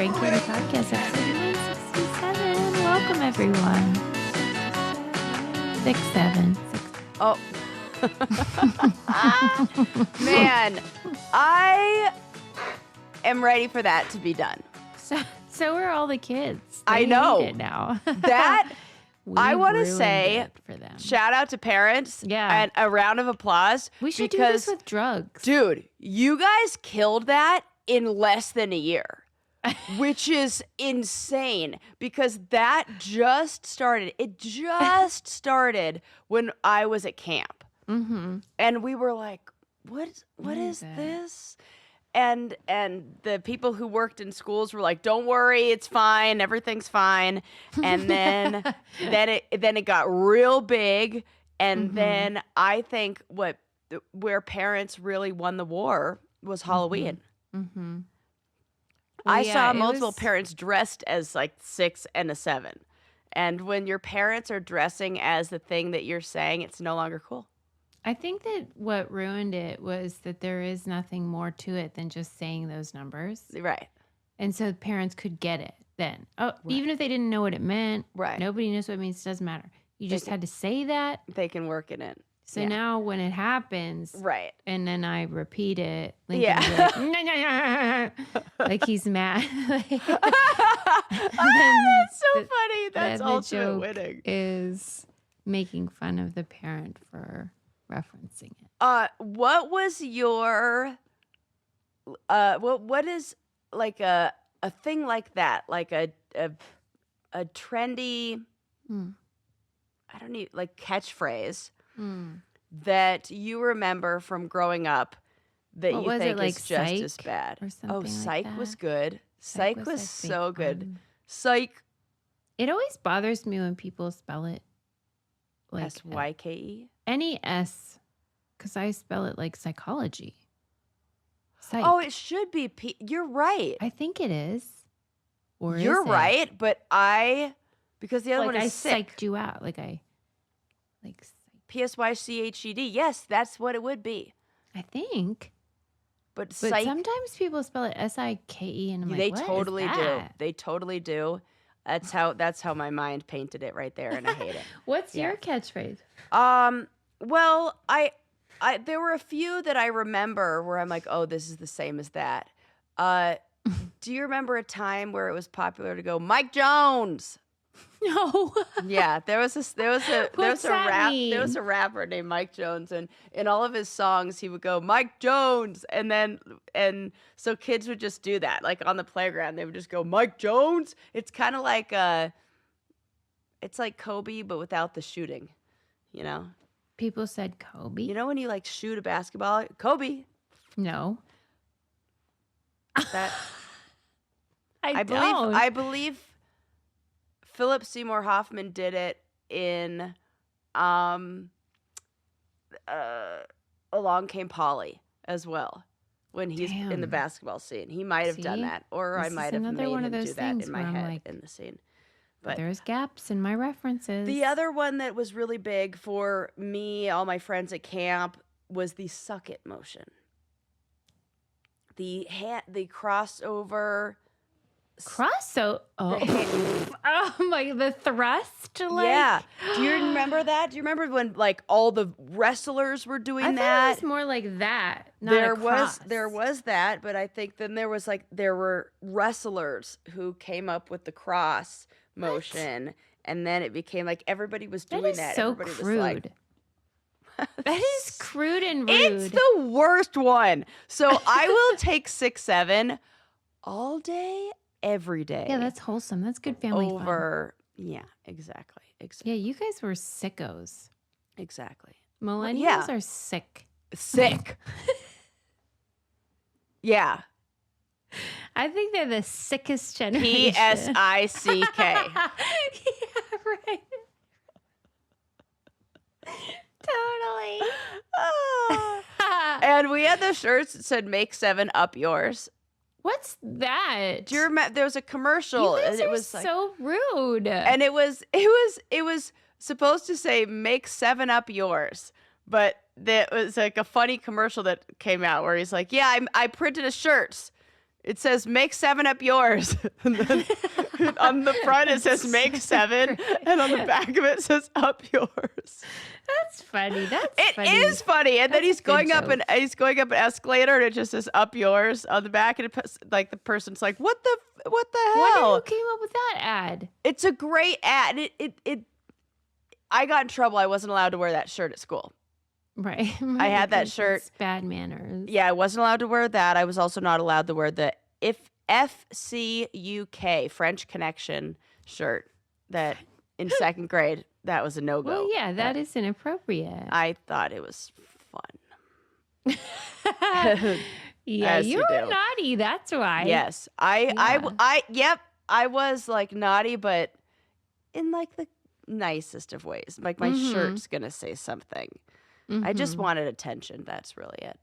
Frank Katie Podcast, episode 967. Welcome, everyone. 67. Oh. Man, I am ready for that to be done. So are all the kids. I know. Hate it now. That, I want to ruined say, it for them. shout out to parents. Yeah. And a round of applause. We should do this with drugs. Dude, you guys killed that in less than a year. Which is insane because that just started. It just started when I was at camp. Mm-hmm. And we were like, what is this? And the people who worked in schools were like, don't worry, it's fine, everything's fine. And then it got real big. And then I think where parents really won the war was Halloween. Mm-hmm. I saw multiple parents dressed as like 6 and a 7. And when your parents are dressing as the thing that you're saying, it's no longer cool. I think that what ruined it was that there is nothing more to it than just saying those numbers. Right. And so parents could get it then. Oh, Right. Even if they didn't know what it meant. Right. Nobody knows what it means. It doesn't matter. You just had to say that. They can work it in. So now when it happens, right, and then I repeat it, Lincoln's like, nah. Like he's mad. That's so funny. That's ultimate winning. Is making fun of the parent for referencing it. What was your what is like a thing like that, like a trendy I don't know, like catchphrase that you remember from growing up that you think is just as bad? Or something like Psych that? was good. Psych was so good. Psych. It always bothers me when people spell it like SYKE. Any S, because I spell it like psychology. Psych. Oh, it should be You're right. I think it is. Or you're is it? right, but because the other one is sick. Psyched you out. Like PSYCHED. Yes, that's what it would be. I think. But sometimes people spell it SIKE and I'm like, they what totally is do. that? They totally do. That's how my mind painted it right there, and I hate it. What's your catchphrase? Well, I there were a few that I remember where I'm like, oh, this is the same as that. Do you remember a time where it was popular to go, Mike Jones? No. Yeah, there was a rapper named Mike Jones, and in all of his songs he would go Mike Jones, and so kids would just do that, like on the playground they would just go Mike Jones. It's kind of like it's like Kobe but without the shooting, you know. People said Kobe. You know when you like shoot a basketball, Kobe. No. That I believe Philip Seymour Hoffman did it in Along Came Polly as well when he's in the basketball scene. He might have done that, or I might have made him do that in my head in the scene. But there's gaps in my references. The other one that was really big for me, all my friends at camp, was the suck it motion. The crossover. The thrust. Yeah. Do you remember that? Do you remember when like all the wrestlers were doing that? It was more like that. There was that, but I think then there were wrestlers who came up with the cross motion, and then it became like everybody was doing that. So everybody crude. Was like, that is crude and rude. It's the worst one. So I will take 6-7 all day, every day. Yeah, that's wholesome. That's good family fun. Yeah, exactly. Yeah, you guys were sickos. Exactly. Millennials are sick. Sick. Yeah. I think they're the sickest generation. PSICK. Yeah, right. Totally. And we had the shirts that said "Make 7 up yours." What's that? Do you remember? There was a commercial, and it was so rude. And it was supposed to say "Make 7 up yours," but there was like a funny commercial that came out where he's like, "Yeah, I printed a shirt. It says, make 7 up yours. And then on the front, it says, make 7. And on the back of it says, up yours. That's funny. It is funny. And then he's going up an escalator, and it just says, up yours on the back. And like the person's like, what the hell? Who came up with that ad? It's a great ad. I got in trouble. I wasn't allowed to wear that shirt at school. Right. I had that shirt. It's bad manners. Yeah, I wasn't allowed to wear that. I was also not allowed to wear the FCUK, French Connection shirt that in 2nd grade, that was a no-go. Well, yeah, that is inappropriate. I thought it was fun. Yeah, you were naughty. That's why. Yes. Yep, I was like naughty, but in like the nicest of ways. Like my shirt's going to say something. I just wanted attention. That's really it.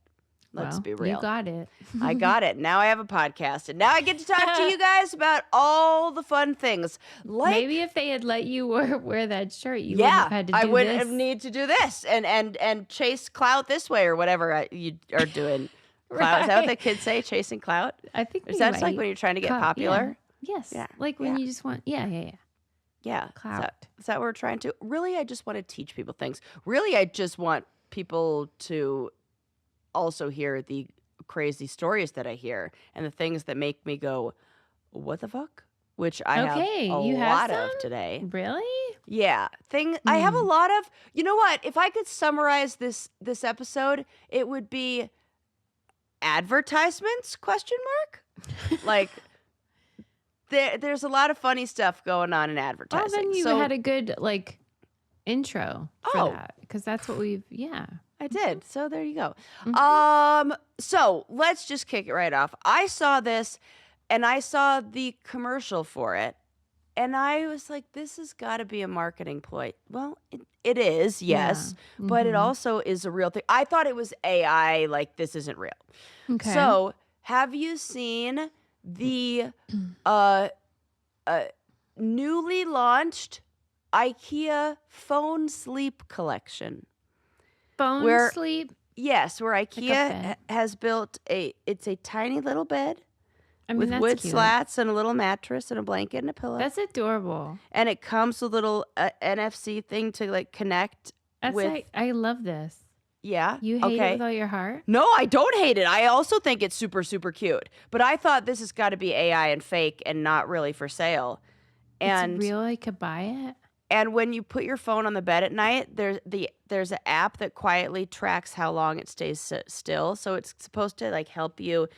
Let's be real. You got it. I got it. Now I have a podcast, and now I get to talk to you guys about all the fun things. Like maybe if they had let you wear that shirt, you wouldn't have had to do I wouldn't this. have need to do this and chase clout this way or whatever you are doing. Clout. Is that what the kids say? Chasing clout? I think that's like when you're trying to get popular. Yeah. Yes. Yeah. Like when you just want. Yeah. Clout. Is that what we're trying to? Really, I just want to teach people things. Really, I just want people to also hear the crazy stories that I hear and the things that make me go, what the fuck? Which I have a lot of today. Really? Yeah. I have a lot of, you know what? If I could summarize this episode, it would be advertisements, ? Like, there's a lot of funny stuff going on in advertising. Oh, then you had a good, like, intro for that. Because that's what I did. So there you go. So let's just kick it right off. I saw this, and I saw the commercial for it, and I was like, this has got to be a marketing ploy. Well, it is, yes, but it also is a real thing. I thought it was AI, like this isn't real. Okay. So have you seen the newly launched Ikea phone sleep collection? Phone sleep? Yes, where Ikea has built it's a tiny little bed with wood cute. slats and a little mattress and a blanket and a pillow. That's adorable. And it comes with a little NFC thing to like connect with. I love this. Yeah. You hate it with all your heart? No, I don't hate it. I also think it's super, super cute. But I thought this has got to be AI and fake and not really for sale. And it's real. I could buy it. And when you put your phone on the bed at night, there's an app that quietly tracks how long it stays still. So it's supposed to like help you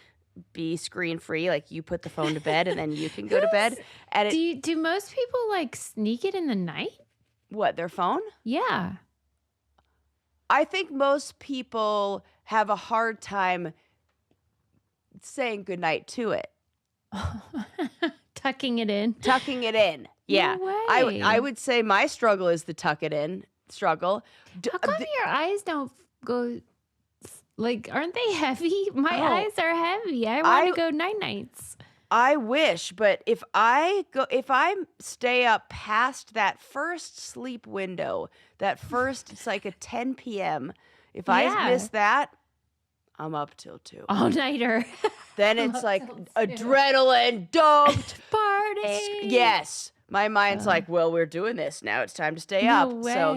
be screen free. Like you put the phone to bed and then you can go to bed. And do most people like sneak it in the night? What, their phone? Yeah. I think most people have a hard time saying goodnight to it. Tucking it in. Yeah. No way. I would say my struggle is the tuck it in struggle. How come your eyes don't go, like, aren't they heavy? My eyes are heavy. I want to go nights. I wish, but if I stay up past that first sleep window, it's like a 10 p.m. If I miss that, I'm up till 2. All-nighter. Then it's like adrenaline dumped party. Yes. My mind's like, well, we're doing this now. It's time to stay up. Way. So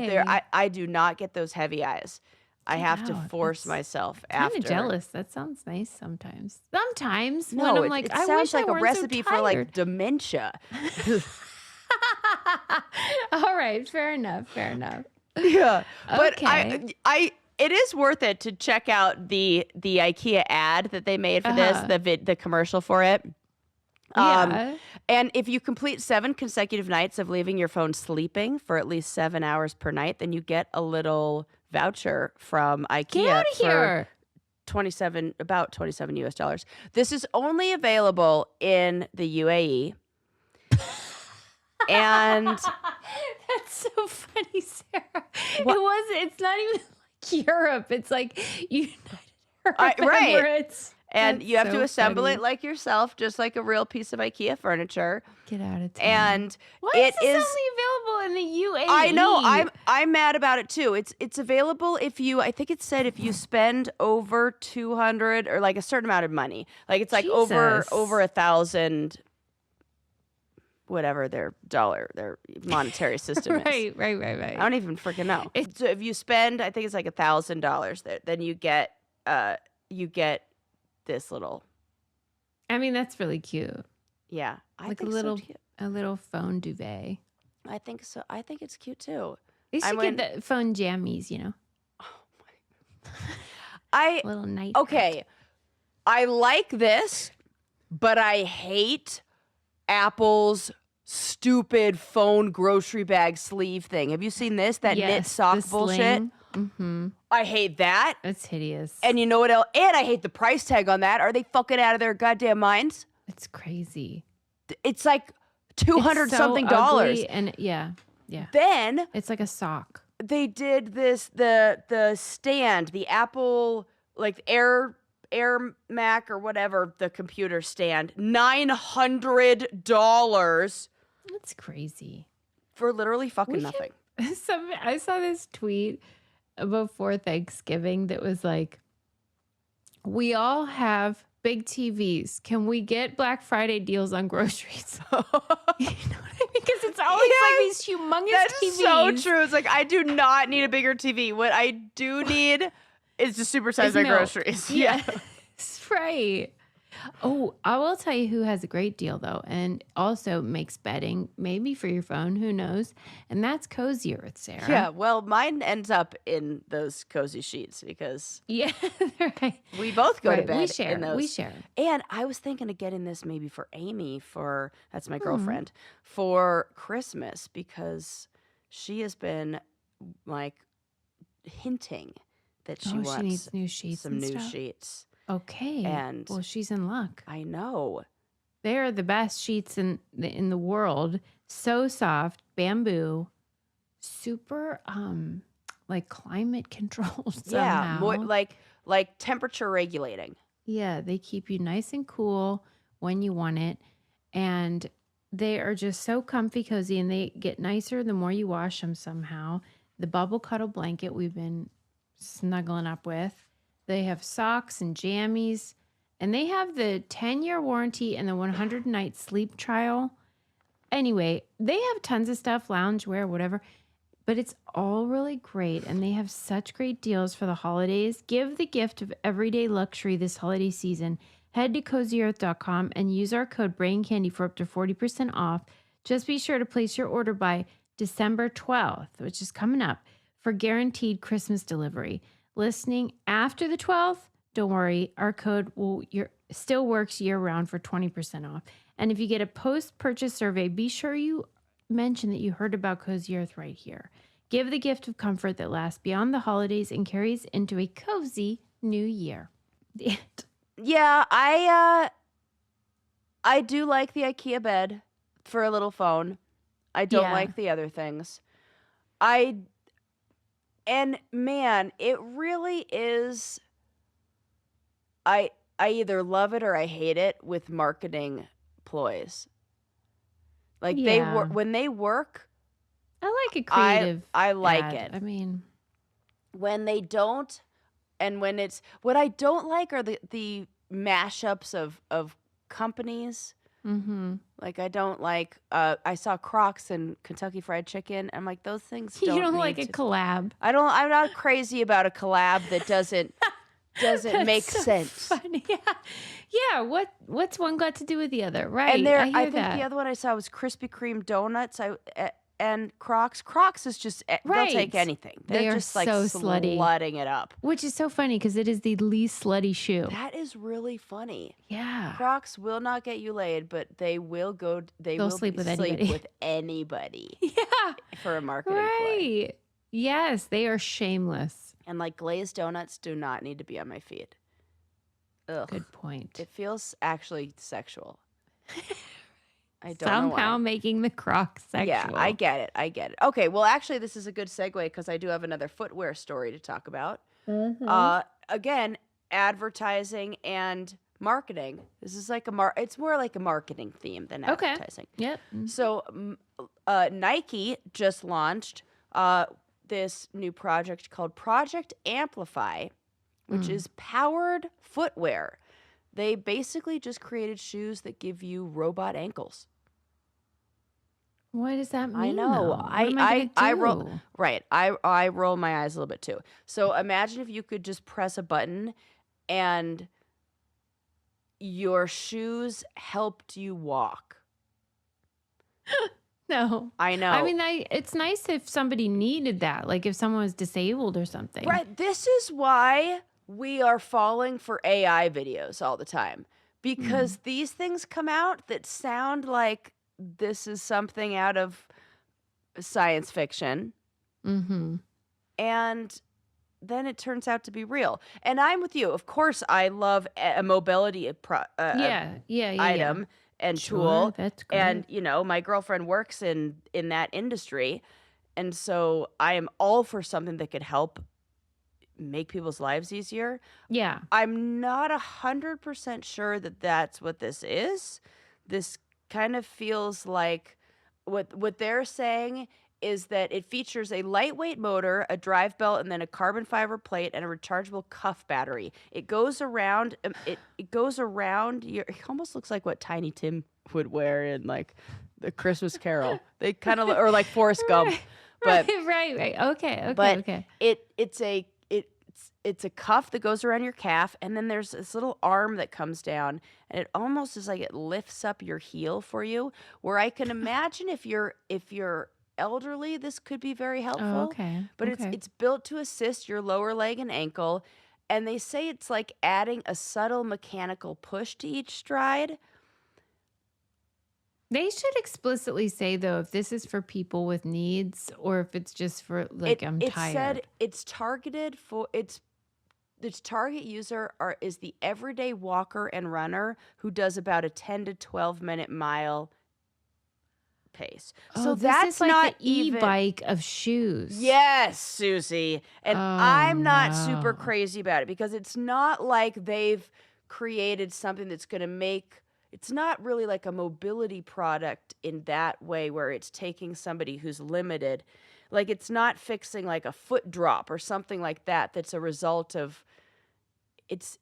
I do not get those heavy eyes. I have to force myself after. I'm jealous. That sounds nice sometimes. Sometimes no, when I'm like, it I sounds wish like I a weren't recipe so for like tired. dementia. All right, fair enough. Yeah, but Okay. it is worth it to check out the IKEA ad that they made for this, the commercial for it. Yeah. And if you complete 7 consecutive nights of leaving your phone sleeping for at least 7 hours per night, then you get a little voucher from IKEA Get out of here. about $27 US. This is only available in the UAE. And That's so funny, Sarah. It's not even like Europe. It's like United Arab Emirates. And That's you have to so assemble funny. it like yourself, just like a real piece of IKEA furniture. Get out of town. And Why it is this is only available in the UAE? I know. I'm mad about it too. It's available if you I think it said if you spend over 200 or like a certain amount of money. Like it's like over Jesus. 1,000 whatever their monetary system is. Right. I don't even freaking know. So if you spend, I think it's like $1,000, then you get this little. I mean, that's really cute. Yeah, I Like think a little phone duvet. I think so. I think it's cute too. You should get the phone jammies, I little night. okay. I like this, but I hate Apple's stupid phone grocery bag sleeve thing. Have you seen this? That knit sock bullshit? Mm-hmm. I hate that. It's hideous. And you know what else? And I hate the price tag on that. Are they fucking out of their goddamn minds? It's crazy. It's like $200-something. And yeah. Then it's like a sock. They did this the stand, the Apple like Air Mac or whatever, the computer stand, $900. That's crazy. For literally fucking nothing. I saw this tweet before Thanksgiving that was like, we all have big TVs. Can we get Black Friday deals on groceries? You know what I mean? Because it's always like these humongous TVs. That's so true. It's like, I do not need a bigger TV. What I do need is to supersize my groceries. Yeah. Right. Oh, I will tell you who has a great deal though, and also makes bedding, maybe for your phone, who knows? And that's Cozy Earth, Sarah. Yeah, well, mine ends up in those cozy sheets because right. We both go to bed. We share. And I was thinking of getting this maybe for Amy that's my girlfriend, for Christmas because she has been like hinting that she wants needs new sheets some new sheets. Okay. And well, she's in luck. I know. They are the best sheets in the world. So soft, bamboo, super like climate controlled somehow. Yeah, more like temperature regulating. Yeah, they keep you nice and cool when you want it, and they are just so comfy, cozy, and they get nicer the more you wash them somehow. The bubble cuddle blanket we've been snuggling up with. They have socks and jammies, and they have the 10-year warranty and the 100-night sleep trial. Anyway, they have tons of stuff, loungewear, whatever, but it's all really great, and they have such great deals for the holidays. Give the gift of everyday luxury this holiday season. Head to CozyEarth.com and use our code BRAINCANDY for up to 40% off. Just be sure to place your order by December 12th, which is coming up, for guaranteed Christmas delivery. Listening after the 12th, don't worry, our code still works year-round for 20% off. And if you get a post-purchase survey, be sure you mention that you heard about Cozy Earth right here. Give the gift of comfort that lasts beyond the holidays and carries into a cozy new year. Yeah, I do like the IKEA bed for a little phone. I don't like the other things. And man, it really is. I either love it or I hate it with marketing ploys. Like when they work. I like a creative. I like ad. it. I mean, when they don't, and when it's what I don't like are the mashups of companies. mm-hmm. Like I don't like. I saw Crocs and Kentucky Fried Chicken. I'm like, those things. You don't like a collab. I'm not crazy about a collab that doesn't make sense. Funny. Yeah. What's one got to do with the other? Right. And I think that. the other one I saw was Krispy Kreme donuts. And Crocs. Crocs is just they'll take anything. They're just like so slutty, slutting it up. Which is so funny because it is the least slutty shoe. That is really funny. Yeah. Crocs will not get you laid, but they will go. They'll sleep with anybody. Yeah. For a marketing play. Right. Yes, they are shameless. And like glazed donuts do not need to be on my feet. Ugh. Good point. It feels actually sexual. I don't Somehow know why. making the Crocs sexual. Yeah, I get it. Okay, well, actually, this is a good segue because I do have another footwear story to talk about. Mm-hmm. Again, advertising and marketing. This is like it's more like a marketing theme than Okay. advertising. Yep. So Nike just launched this new project called Project Amplify, which is powered footwear. They basically just created shoes that give you robot ankles. What does that mean? I know. Though? What am I gonna do? I roll my eyes a little bit too. So imagine if you could just press a button and your shoes helped you walk. No. I know. I mean, it's nice if somebody needed that, like if someone was disabled or something. Right. This is why we are falling for AI videos all the time, because these things come out that sound like this is something out of science fiction. Mm-hmm. And then it turns out to be real. And I'm with you. Of course, I love a mobility item and tool. That's great. And, my girlfriend works in that industry. And so I am all for something that could help make people's lives easier. Yeah. I'm not 100% sure that that's what this is. This kind of feels like what they're saying is that it features a lightweight motor, a drive belt, and then a carbon fiber plate and a rechargeable cuff battery. It goes around. It goes around. It almost looks like what Tiny Tim would wear in like the Christmas Carol. They kind of or like Forrest Gump. But right. Okay. but Okay. It's a cuff that goes around your calf, and then there's this little arm that comes down, and it almost is like it lifts up your heel for you. Where I can imagine if you're elderly, this could be very helpful. Oh, okay. But Okay. it's built to assist your lower leg and ankle, and they say it's like adding a subtle mechanical push to each stride. They should explicitly say though if this is for people with needs or if it's just for like I'm tired. It said it's targeted for its target user is the everyday walker and runner who does about a 10 to 12 minute mile pace. So this that's is like not the e-bike of shoes. Yes, Susie. And I'm not super no. crazy about it because it's not like they've created something that's going to make it's not really like a mobility product in that way where it's taking somebody who's limited. Like it's not fixing like a foot drop or something like that that's a result of it's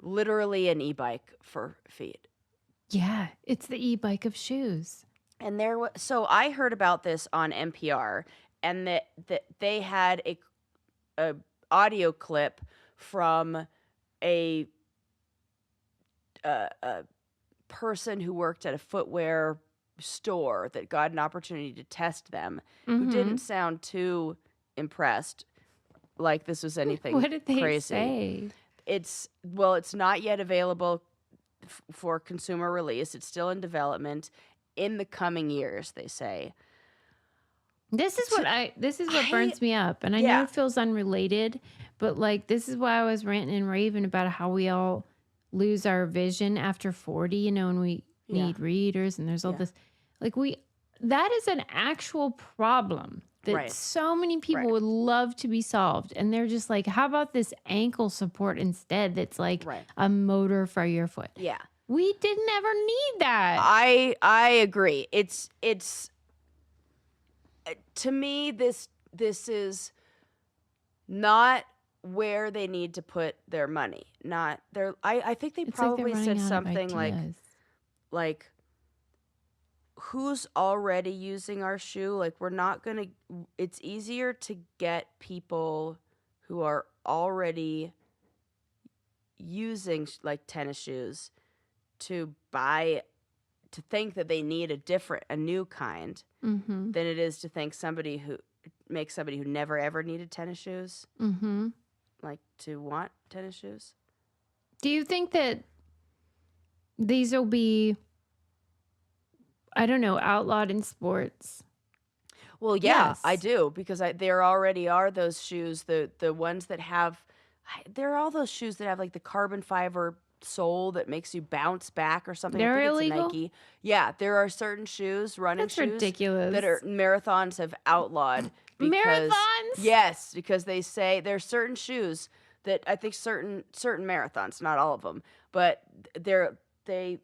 literally an e-bike for feet. Yeah, it's the e-bike of shoes. And so I heard about this on NPR, and that they had a audio clip from a person who worked at a footwear store that got an opportunity to test them, who didn't sound too impressed, like this was anything What did they crazy. say? It's not yet available for consumer release. It's still in development in the coming years, they say. This is what burns me up. And I know it feels unrelated, but like this is why I was ranting and raving about how we all lose our vision after 40, and we need readers and there's all this like that is an actual problem that so many people would love to be solved. And they're just like, how about this ankle support instead that's like a motor for your foot? Yeah. We didn't ever need that. I agree. It's to me this is not where they need to put their money. Not their I think they probably said something like who's already using our shoe? Like we're not going to it's easier to get people who are already using like tennis shoes to think that they need a new kind than it is to think somebody who never ever needed tennis shoes like to want tennis shoes. Do you think that these will be, I don't know, outlawed in sports? Well, yeah, yes. I do, because there already are those shoes, the ones that have, there are all those shoes that have like the carbon fiber sole that makes you bounce back or something. They're I think illegal? It's Nike. Yeah, there are certain shoes, running That's shoes ridiculous. that marathons have outlawed Marathons? Yes, because they say there's certain shoes that I think certain marathons, not all of them, but they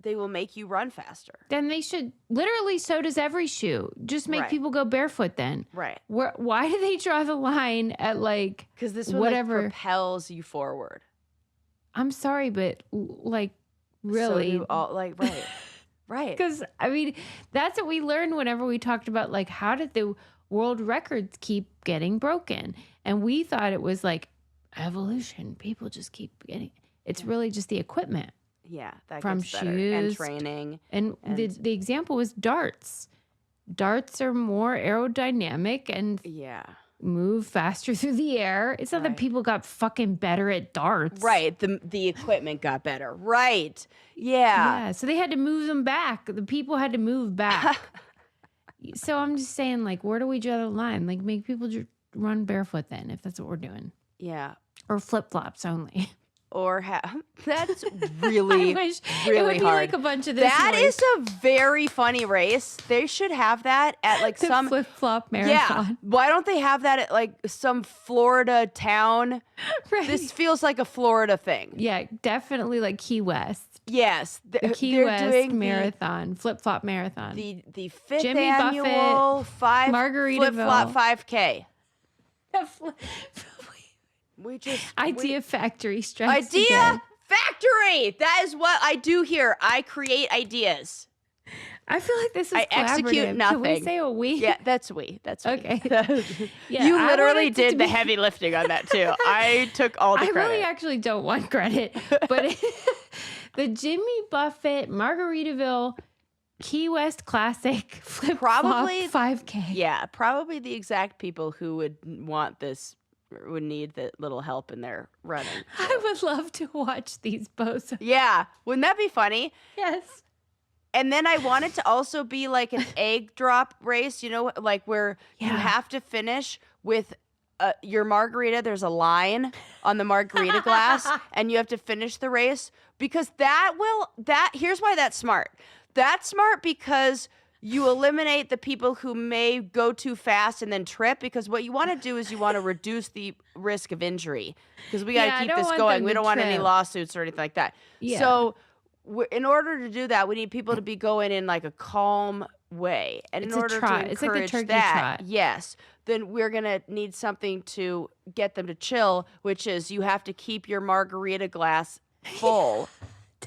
will make you run faster. Then they should literally. So does every shoe. Just make Right. people go barefoot. Then Right. Why do they draw the line at like? Because this one whatever propels you forward. I'm sorry, but like really, So do all, like right, right. because I mean that's what we learned whenever we talked about like how did the world records keep getting broken, and we thought it was like evolution. People just keep getting. It's really just the equipment. Yeah, that from gets better. And shoes training. And the example was darts. Darts are more aerodynamic and Yeah. move faster through the air. It's not that people got fucking better at darts. Right. The equipment got better. Right. Yeah. Yeah. So they had to move them back. The people had to move back. So I'm just saying, like, where do we draw the line? Like, make people run barefoot then, if that's what we're doing. Yeah. Or flip flops only. Or that's really, I wish really it would be hard. like a bunch of this. That noise. is a very funny race. They should have that at like the some flip flop marathon. Yeah. Why don't they have that at like some Florida town? Right. This feels like a Florida thing. Yeah, definitely like Key West. Yes, The Key they're West doing marathon, flip flop marathon. the fifth Jimmy annual Buffett, flip flop 5K. We just Idea Factory strikes Idea again. Factory. That is what I do here. I create ideas. I feel like this is I execute collaborative. nothing. Can we say a we? Yeah, that's we. That's we. Okay. Yeah, You I literally wanted it to did the be- heavy lifting on that too. I took all the I credit. really actually don't want credit, but the Jimmy Buffett Margaritaville Key West Classic flip Probably- flop 5K. Yeah, probably the exact people who would want this would need the little help in their running. I would love to watch these bozos. Yeah, wouldn't that be funny? Yes. And then I want it to also be like an egg drop race, you know, like where you Yeah. have to finish with your margarita. There's a line on the margarita glass, and you have to finish the race because here's why that's smart. That's smart because you eliminate the people who may go too fast and then trip, because what you want to do is you want to reduce the risk of injury, because we got to Yeah, I keep don't this want going. them We to don't want any trip. lawsuits or anything like that. Yeah. So in order to do that, we need people to be going in like a calm way. And It's in a order trot. to It's like the encourage turkey that, trot. yes, then we're going to need something to get them to chill, which is you have to keep your margarita glass full.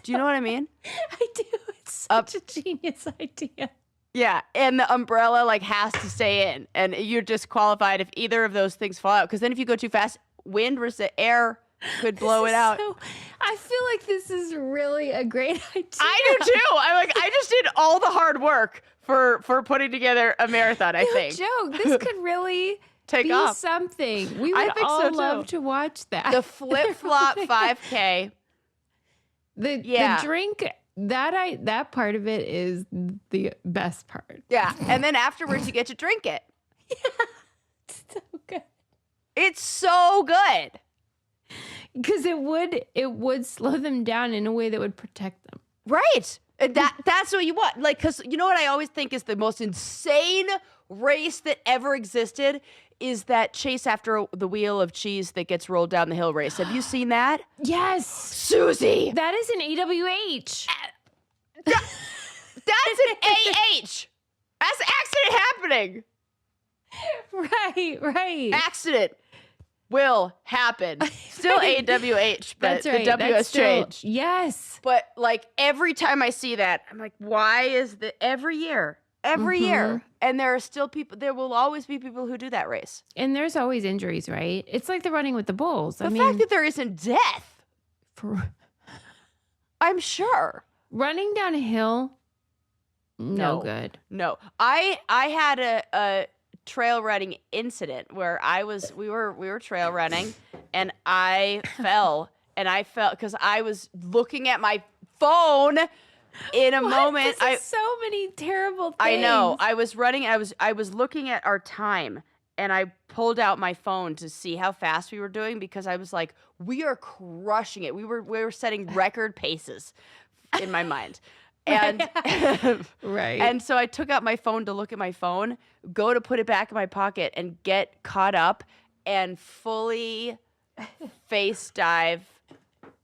Do you know what I mean? I do. It's such a genius idea. Yeah, and the umbrella like has to stay in, and you're disqualified if either of those things fall out. Because then if you go too fast, wind versus the air could blow it out. So, I feel like this is really a great idea. I do too. I just did all the hard work for putting together a marathon. I No think joke. This could really Take be off. something. We I would think so, all too. love to watch that. the flip flop 5K. The drink that part of it is the best part. Yeah, and then afterwards you get to drink it. It's so good. It's so good. Because it would slow them down in a way that would protect them. Right. And that's what you want. Like, because you know what I always think is the most insane race that ever existed is that chase after the wheel of cheese that gets rolled down the hill race. Have you seen that? Yes. Susie. That is an AWH. That's an AH. That's accident happening. Right. Accident will happen. Still AWH, but That's right. the W has changed. Yes. But like every time I see that, I'm like, why is the every year, and there are still people. There will always be people who do that race. And there's always injuries, right? It's like the running with the bulls. The fact that there isn't death, I'm sure. running down a hill, no good. No, I had a trail running incident where we were trail running and I fell because I was looking at my phone in a moment. This is so many terrible things. I know. I was running. I was looking at our time, and I pulled out my phone to see how fast we were doing because I was like, "We are crushing it. We were setting record paces in my mind." And Right. and so I took out my phone to look at my phone, go to put it back in my pocket and get caught up and fully face dive.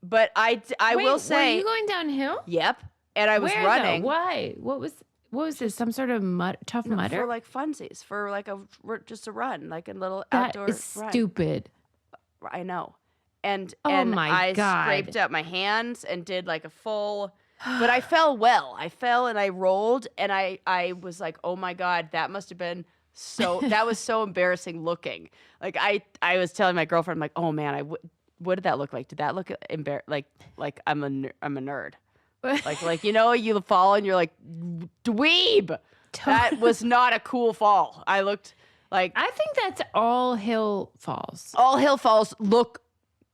But I Wait, will say, were you going downhill? yep. And I was Where running. though? Why? What was this? Some sort of tough No, mudder? for like funsies, for like just a run, like a little That outdoor is run. stupid. I know. And Oh my I God. scraped up my hands and did like a full, but I fell well. I fell and I rolled and I was like, oh my God, that must have been that was so embarrassing looking. Like I was telling my girlfriend, I'm like, oh man, what did that look like? Did that look like I'm a nerd? Like you fall and you're like, dweeb. That was not a cool fall. I looked like I think that's all hill falls. all hill falls look,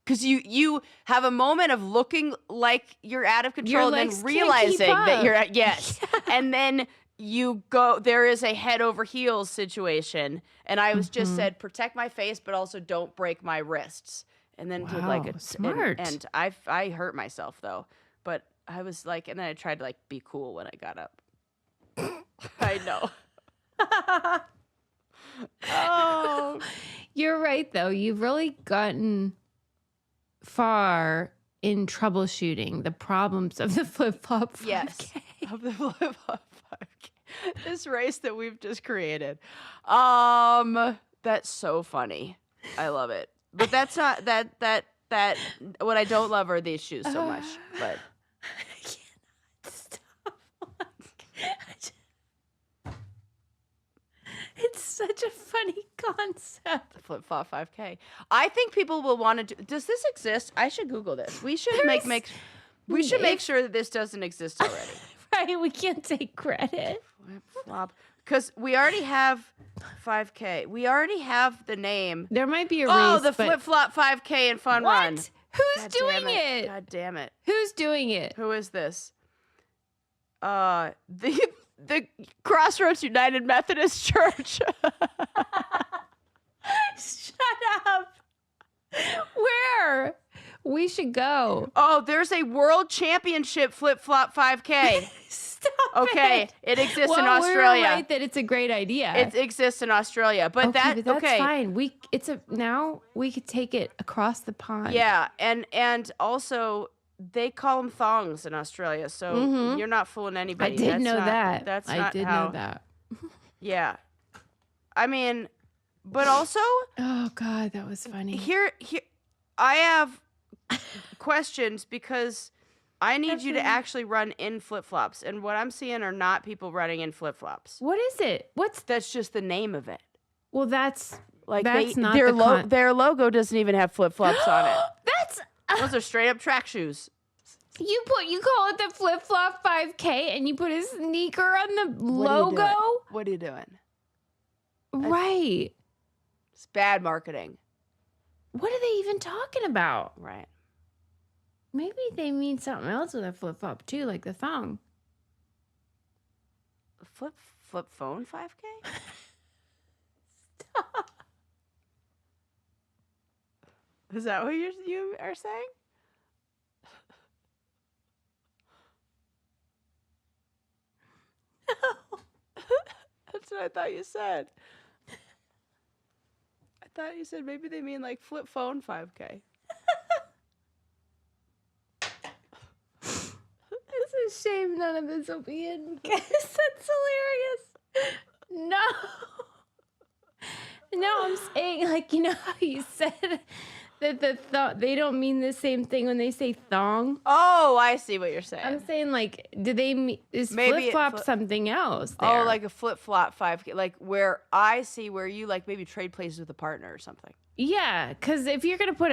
because you have a moment of looking like you're out of control and then realizing that you're at and then there is a head over heels situation, and I was just said protect my face but also don't break my wrists, and then did like a smart. and I hurt myself though, but I was like, and then I tried to like be cool when I got up. I know. Oh, You're right though. You've really gotten far in troubleshooting the problems of the flip-flop 5K. yes, of the flip-flop 5K. This race that we've just created. That's so funny. I love it. But that's not that what I don't love are these shoes so much. But I cannot stop. It's such a funny concept. the flip-flop 5K. I think people will want to do. Does this exist? I should Google this. We should we should make sure that this doesn't exist already. Right, we can't take credit. Flip-flop. Because we already have 5K. We already have the name. There might be a race. Oh, the flip-flop 5K and fun run. What? Who's God doing damn it? God damn it. Who's doing it? Who is this? The Crossroads United Methodist Church. Shut up. Where? We should go. Oh, there's a World Championship flip-flop 5K. Stop Okay, it exists in Australia. We were right that it's a great idea. It exists in Australia, but but that's fine. Now we could take it across the pond. Yeah, and also they call them thongs in Australia, so you're not fooling anybody. I did know that. That's I not did how, know that. Yeah, I mean, but also Oh God, that was funny. here, I have questions because I need you to actually run in flip-flops, and what I'm seeing are not people running in flip-flops. What is it? That's just the name of it. Well, that's Like not their logo doesn't even have flip-flops on it. That's Those are straight up track shoes. you call it the flip flop 5K and you put a sneaker on the logo. What are you doing? Right. It's bad marketing. What are they even talking about? Right. Maybe they mean something else with a flip flop too, like the thong. Flip phone 5K? Stop. Is that what you are saying? That's what I thought you said. I thought you said maybe they mean like flip phone 5K. It's a shame none of this will be in because that's hilarious. No. No, I'm saying, like, you know how you said that they don't mean the same thing when they say thong? Oh, I see what you're saying. I'm saying, like, is Maybe flip-flop something else there? Oh, like a flip-flop 5K. Like where you like maybe trade places with a partner or something. Yeah, because if you're going to put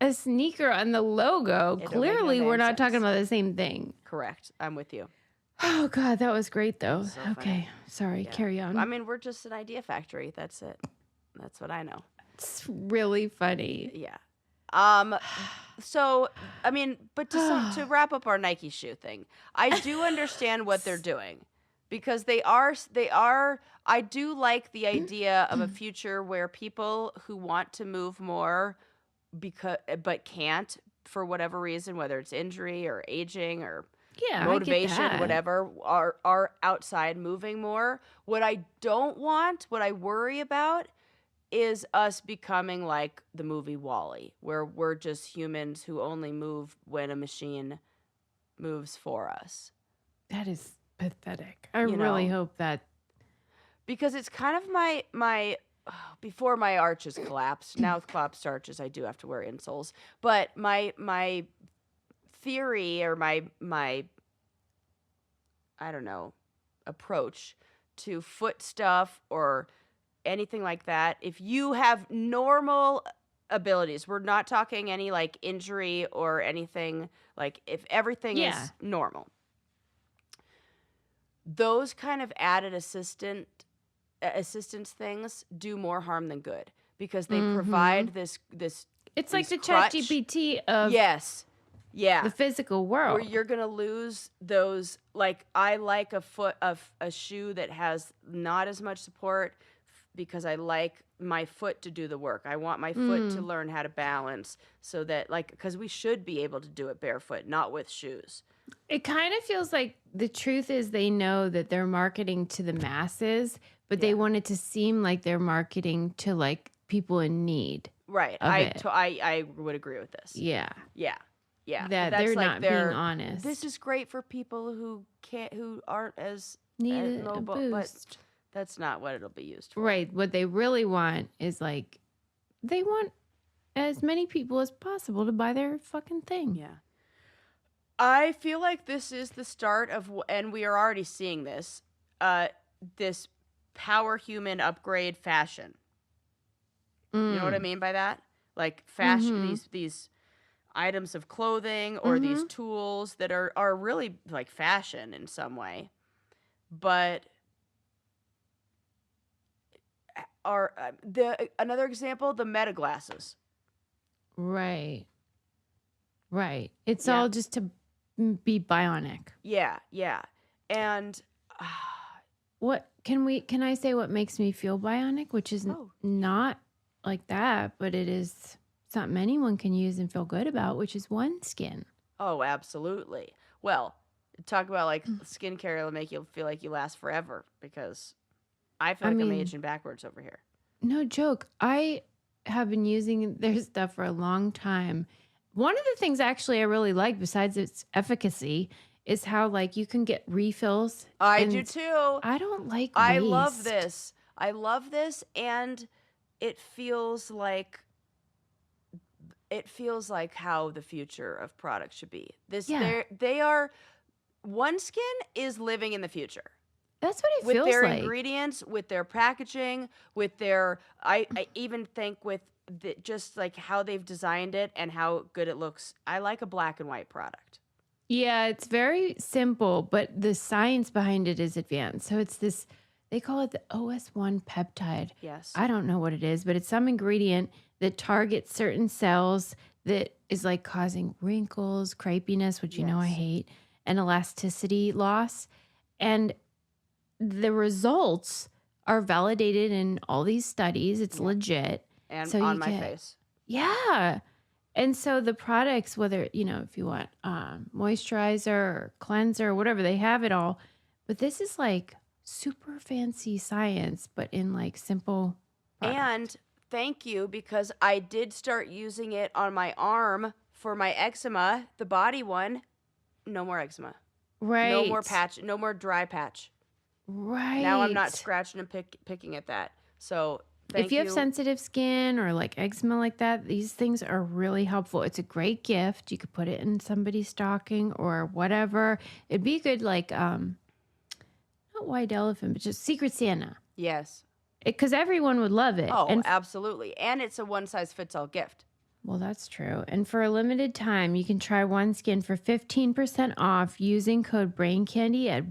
a sneaker on the logo, It don't make no clearly we're damn not sense. talking about the same thing. Correct. I'm with you. Oh, God, that was great, though. So Okay, funny. sorry, Yeah. carry on. I mean, we're just an idea factory. That's it. That's what I know. It's really funny. Yeah. So, I mean, but to wrap up our Nike shoe thing, I do understand what they're doing because they are, I do like the idea of a future where people who want to move more but can't for whatever reason, whether it's injury or aging or Yeah, I get motivation, that. whatever, are outside moving more. What I don't want, what I worry about is us becoming like the movie Wall-E, where we're just humans who only move when a machine moves for us. That is pathetic. I You really know, hope that. because it's kind of my before my arches collapsed. Now with collapsed arches, I do have to wear insoles. But my theory or my I don't know approach to foot stuff or anything like that, if you have normal abilities, we're not talking any like injury or anything, like if everything Yeah. is normal, those kind of added assistance things do more harm than good because they Mm-hmm. provide this It's like these the chat crutch. GPT of Yes. the Yeah. physical Where world. you're gonna lose those, like I like a foot of a shoe that has not as much support because I like my foot to do the work. I want my foot to learn how to balance so that, like, because we should be able to do it barefoot, not with shoes. It kind of feels like the truth is they know that they're marketing to the masses, but they Yeah. want it to seem like they're marketing to like people in need Right. of it. I would agree with this. Yeah. Yeah. Yeah. That That's they're like not being their, honest. this is great for people who aren't as Need a mobile, but boost. that's not what it'll be used for. Right. What they really want is like, they want as many people as possible to buy their fucking thing. Yeah. I feel like this is the start of, and we are already seeing this, this power human upgrade fashion. You know what I mean by that? Like fashion, these items of clothing or these tools that are really like fashion in some way, but are another example, the meta glasses. Right. Right. It's Yeah. all just to be bionic. Yeah, yeah. And What can I say what makes me feel bionic, which is not like that, but it is something anyone can use and feel good about, which is OneSkin. oh, absolutely. Well, talk about like skincare that'll make you feel like you last forever, because I feel like I'm aging backwards over here. No joke. I have been using their stuff for a long time. One of the things actually I really like, besides its efficacy, is how like you can get refills. I do too. I don't like I waste. love this. I love this, and it feels like how the future of products should be. They are OneSkin is living in the future. That's what it With feels their like. ingredients, with their packaging, with their I even think with just like how they've designed it and how good it looks. I like a black and white product. Yeah, it's very simple, but the science behind it is advanced. So it's this, they call it the OS1 peptide. Yes. I don't know what it is, but it's some ingredient that targets certain cells that is like causing wrinkles, crepiness, which you know I hate, and elasticity loss. And the results are validated in all these studies. It's legit. And so on my face. Yeah. And so the products, whether, you know, if you want moisturizer or cleanser or whatever, they have it all. But this is like super fancy science, but in like simple product. And thank you, because I did start using it on my arm for my eczema, the body one. No more eczema. Right. No more patch. No more dry patch. Right. Now I'm not scratching and picking at that. So if you have sensitive skin or like eczema like that, these things are really helpful. It's a great gift. You could put it in somebody's stocking or whatever. It'd be good, like, not white elephant, but just Secret Santa. Yes. Because everyone would love it. Oh, absolutely. And it's a one-size-fits-all gift. Well, that's true. And for a limited time, you can try OneSkin for 15% off using code BRAINCANDY at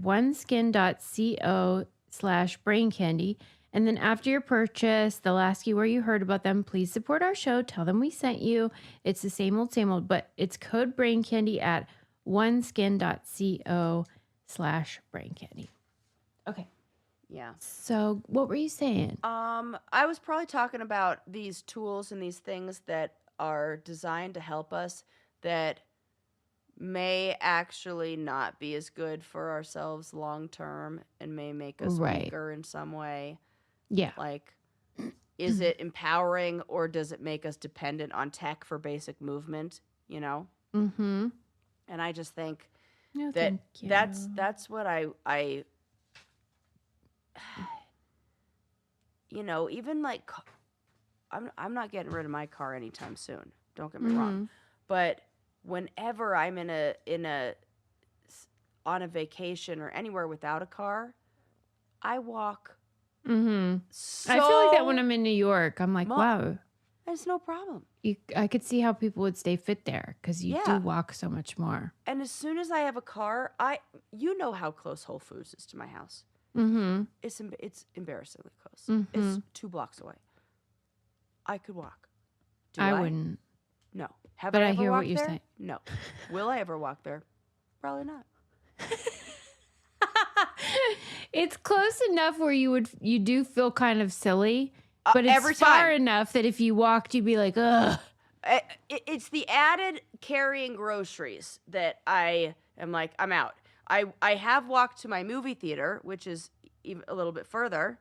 oneskin.co/braincandy. And then after your purchase, they'll ask you where you heard about them. Please support our show. Tell them we sent you. It's the same old, but it's code BRAINCANDY at oneskin.co/braincandy. Okay. Yeah. So what were you saying? I was probably talking about these tools and these things that are designed to help us, that may actually not be as good for ourselves long term and may make us Right. weaker in some way. Yeah. Like, is it empowering or does it make us dependent on tech for basic movement, you know? Mm-hmm. And I just think No, that thank you. that's what I you know, even like I'm not getting rid of my car anytime soon. Don't get me wrong. But whenever I'm on a vacation or anywhere without a car, I walk so I feel like that when I'm in New York. I'm like, mu- wow, it's no problem. I could see how people would stay fit there because you do Yeah. walk so much more. And as soon as I have a car, you know how close Whole Foods is to my house. It's embarrassingly close. It's 2 blocks away. I could walk. Do I? Wouldn't. No. Have But I I ever hear what walked you're there? saying. No. Will I ever walk there? Probably not. It's close enough where you do feel kind of silly, but it's every far time. enough that if you walked, you'd be like, ugh. It's the added carrying groceries that I am like, I'm out. I have walked to my movie theater, which is even a little bit farther,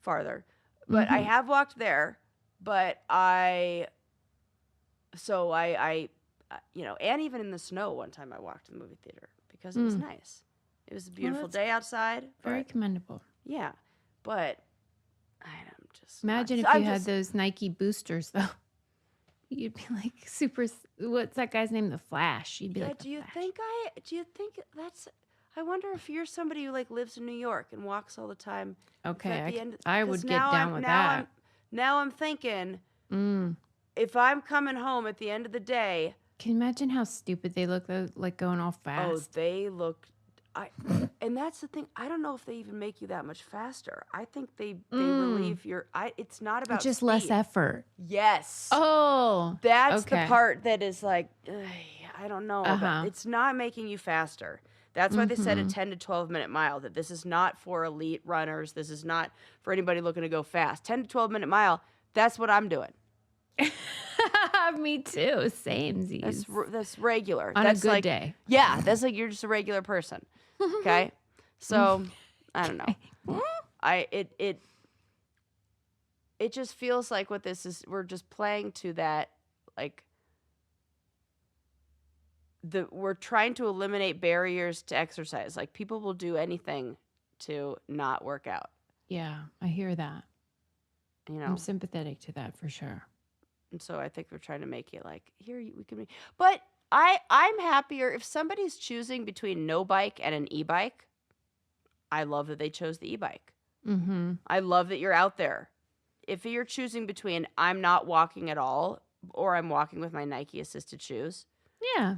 but I have walked there. But you know, and even in the snow, one time I walked to the movie theater because it was nice. It was a beautiful day outside. Very commendable. Yeah, but I'm just Imagine if you had those Nike boosters, though. You'd be like super. What's that guy's name? The Flash. You'd be like. Do you think that's? I wonder if you're somebody who like lives in New York and walks all the time. Okay, I would get down with that. Now I'm thinking, if I'm coming home at the end of the day. Can you imagine how stupid they look, though, like going all fast? Oh, they look. And that's the thing. I don't know if they even make you that much faster. I think they relieve your. It's not about just speed. less effort. Yes. Oh, that's okay. the part that is like, I don't know. But it's not making you faster. That's why they said a 10 to 12 minute mile. That this is not for elite runners. This is not for anybody looking to go fast. 10 to 12 minute mile. That's what I'm doing. Me too. Same. That's regular. On that's a good like, day. Yeah, that's like you're just a regular person. Okay, so I don't know. It just feels like what this is. We're just playing to that, like we're trying to eliminate barriers to exercise. Like people will do anything to not work out. Yeah, I hear that. You know, I'm sympathetic to that for sure. And so I think we're trying to make it like here we can be. But I'm happier if somebody's choosing between no bike and an e-bike. I love that they chose the e-bike. I love that you're out there. If you're choosing between I'm not walking at all or I'm walking with my Nike assisted shoes. Yeah.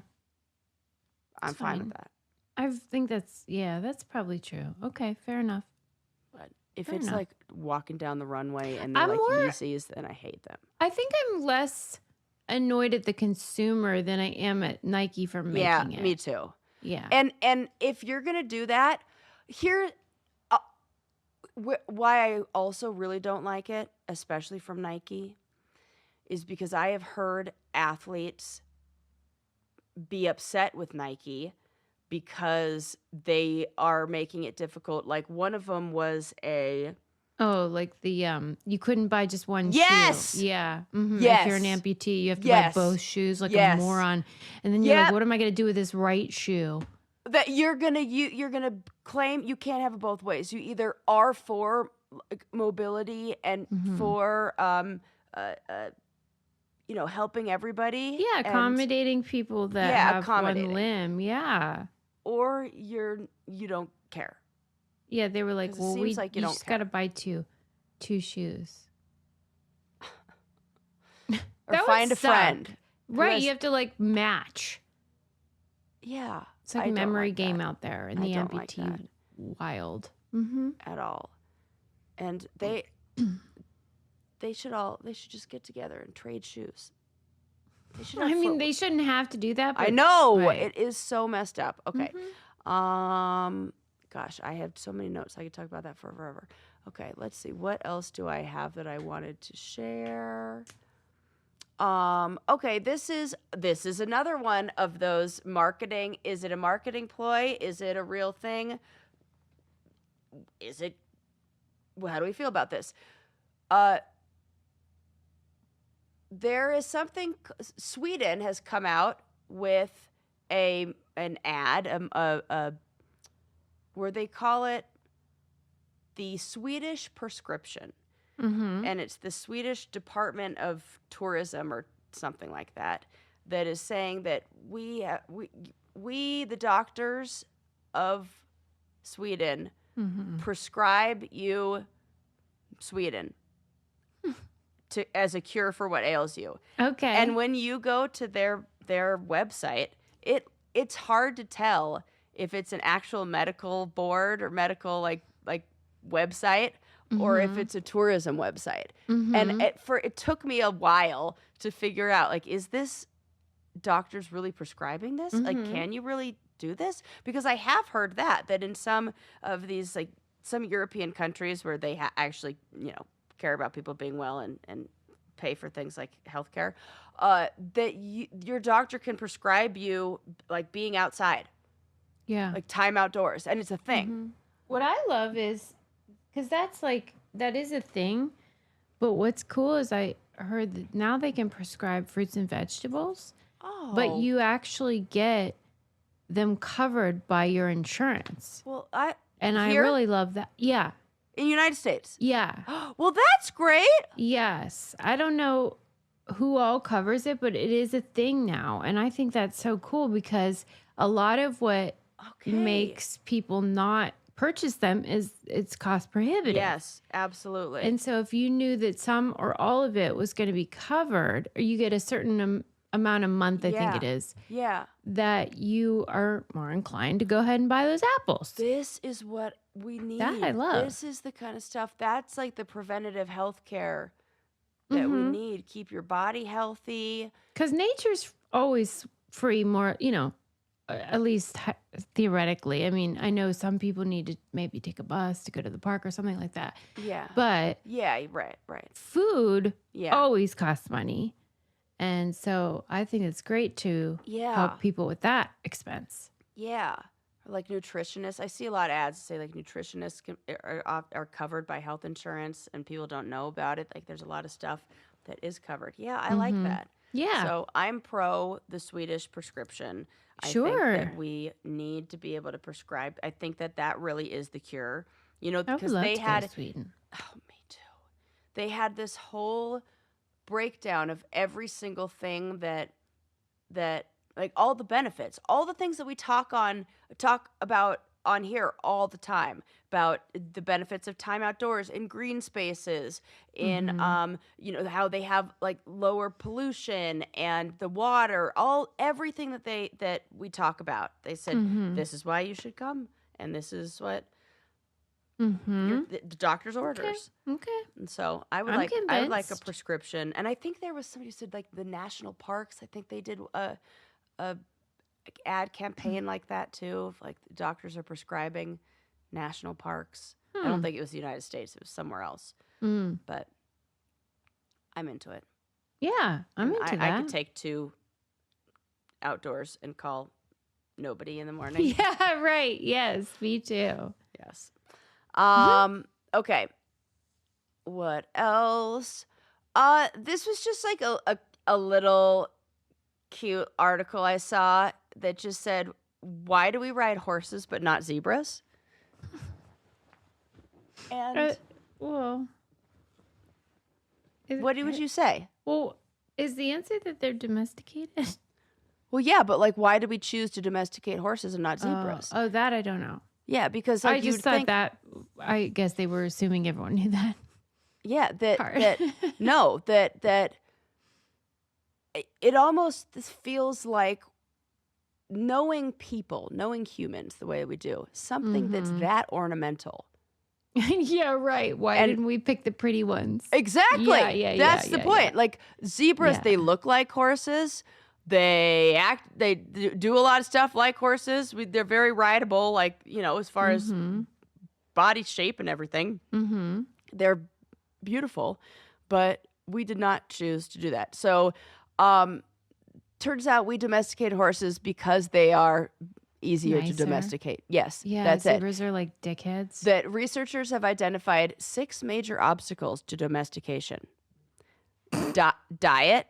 I'm fine with that. I think that's probably true. Okay, fair enough. But if it's like walking down the runway and they're like Yeezys, then I hate them. I think I'm less annoyed at the consumer than I am at Nike for making it. Yeah, me too. Yeah. And if you're going to do that, here why I also really don't like it, especially from Nike, is because I have heard athletes be upset with Nike because they are making it difficult. Like one of them was like the you couldn't buy just one shoe. Yeah. Yes. If you're an amputee, you have to buy both shoes like a moron. And then you're like, what am I going to do with this right shoe? That you're gonna claim you can't have it both ways. You either are for mobility and for helping everybody. Yeah, accommodating people that have one limb. Yeah. Or you don't care. Yeah, they were like, well, you just got to buy two shoes. Or find a friend. Right, you have to like match. Yeah. It's like a memory game out there in the amputee wild. At all. And they should just get together and trade shoes. They shouldn't have to do that. But I know. Right. It is so messed up. Okay. Gosh, I have so many notes. I could talk about that for forever. Okay, let's see. What else do I have that I wanted to share? Okay, this is another one of those marketing. Is it a marketing ploy? Is it a real thing? Is it How do we feel about this? Uh there is something. Sweden has come out with an ad, where they call it the Swedish prescription, Mm-hmm. and it's the Swedish Department of Tourism or something like that, that is saying that we the doctors of Sweden Mm-hmm. prescribe you Sweden as a cure for what ails you. Okay. And when you go to their website, it's hard to tell if it's an actual medical board or medical like website, or if Mm-hmm. it's a tourism website. And Mm-hmm. it took me a while to figure out, like, is this doctors really prescribing this? Like, Mm-hmm. can you really do this? Because I have heard that in some of these, like, some European countries where they actually, care about people being well and pay for things like healthcare, that your doctor can prescribe you, like, being outside, Yeah. like time outdoors, and it's a thing. Mm-hmm. What I love is because that is a thing. But what's cool is I heard that now they can prescribe fruits and vegetables, but Oh, you actually get them covered by your insurance. well, And I here really love that. Yeah. in the United States. Yeah. Well, that's great. Yes. I don't know who all covers it, but it is a thing now. And I think that's so cool because a lot of what Okay. makes people not purchase them is it's cost prohibitive. Yes, absolutely. And so if you knew that some or all of it was going to be covered, or you get a certain amount a month, I think it is, Yeah. that you are more inclined to go ahead and buy those apples. This is what we need. That I love. This is the kind of stuff that's like the preventative health care that we need. Keep your body healthy. Because nature's always free, more, at least theoretically. I mean, I know some people need to maybe take a bus to go to the park or something like that. Yeah. But Yeah, right. food Yeah. always costs money. And so I think it's great to Yeah. help people with that expense. Yeah. Like nutritionists. I see a lot of ads that say like nutritionists are covered by health insurance and people don't know about it. Like there's a lot of stuff that is covered. Yeah, I like that. Yeah. So I'm pro the Swedish prescription. I Sure. think that we need to be able to prescribe. I think that really is the cure. I would Because love they to go had to Sweden. Oh, me too. They had this whole breakdown of every single thing that like all the benefits, all the things that we talk about on here all the time, about the benefits of time outdoors in green spaces, in how they have like lower pollution and the water, everything that we talk about. They said this is why you should come, and this is what the doctor's orders. Okay. And so I would I'm like a convinced. prescription. And I think there was somebody who said like the national parks. I think they did a ad campaign like that too. Of like the doctors are prescribing national parks. I don't think it was the United States. It was somewhere else. But I'm into it. Yeah, I'm And into I that. could take 2 outdoors and call nobody in the morning. Yeah, right. Yes, me too. Yes. Okay. What else? This was just like a little cute article I saw that just said, "Why do we ride horses but not zebras?" And Well, what would you say? well, is the answer that they're domesticated? Well, yeah, but like, why do we choose to domesticate horses and not zebras? Oh, that I don't know. Yeah, because like I just you'd thought think, that. I guess they were assuming everyone knew that. yeah, Part. that it almost feels like knowing humans the way we do, something that's that ornamental. Yeah, right. Why And- didn't we pick the pretty ones? Exactly. Yeah, That's the point. yeah. Like zebras, Yeah. they look like horses. They do a lot of stuff like horses. They're very rideable, like, as far as body shape and everything. They're beautiful. But we did not choose to do that. So, turns out we domesticated horses because they are easier to Nicer. domesticate. Yes, Yeah, that's it. zebras are like dickheads. That researchers have identified 6 major obstacles to domestication: diet,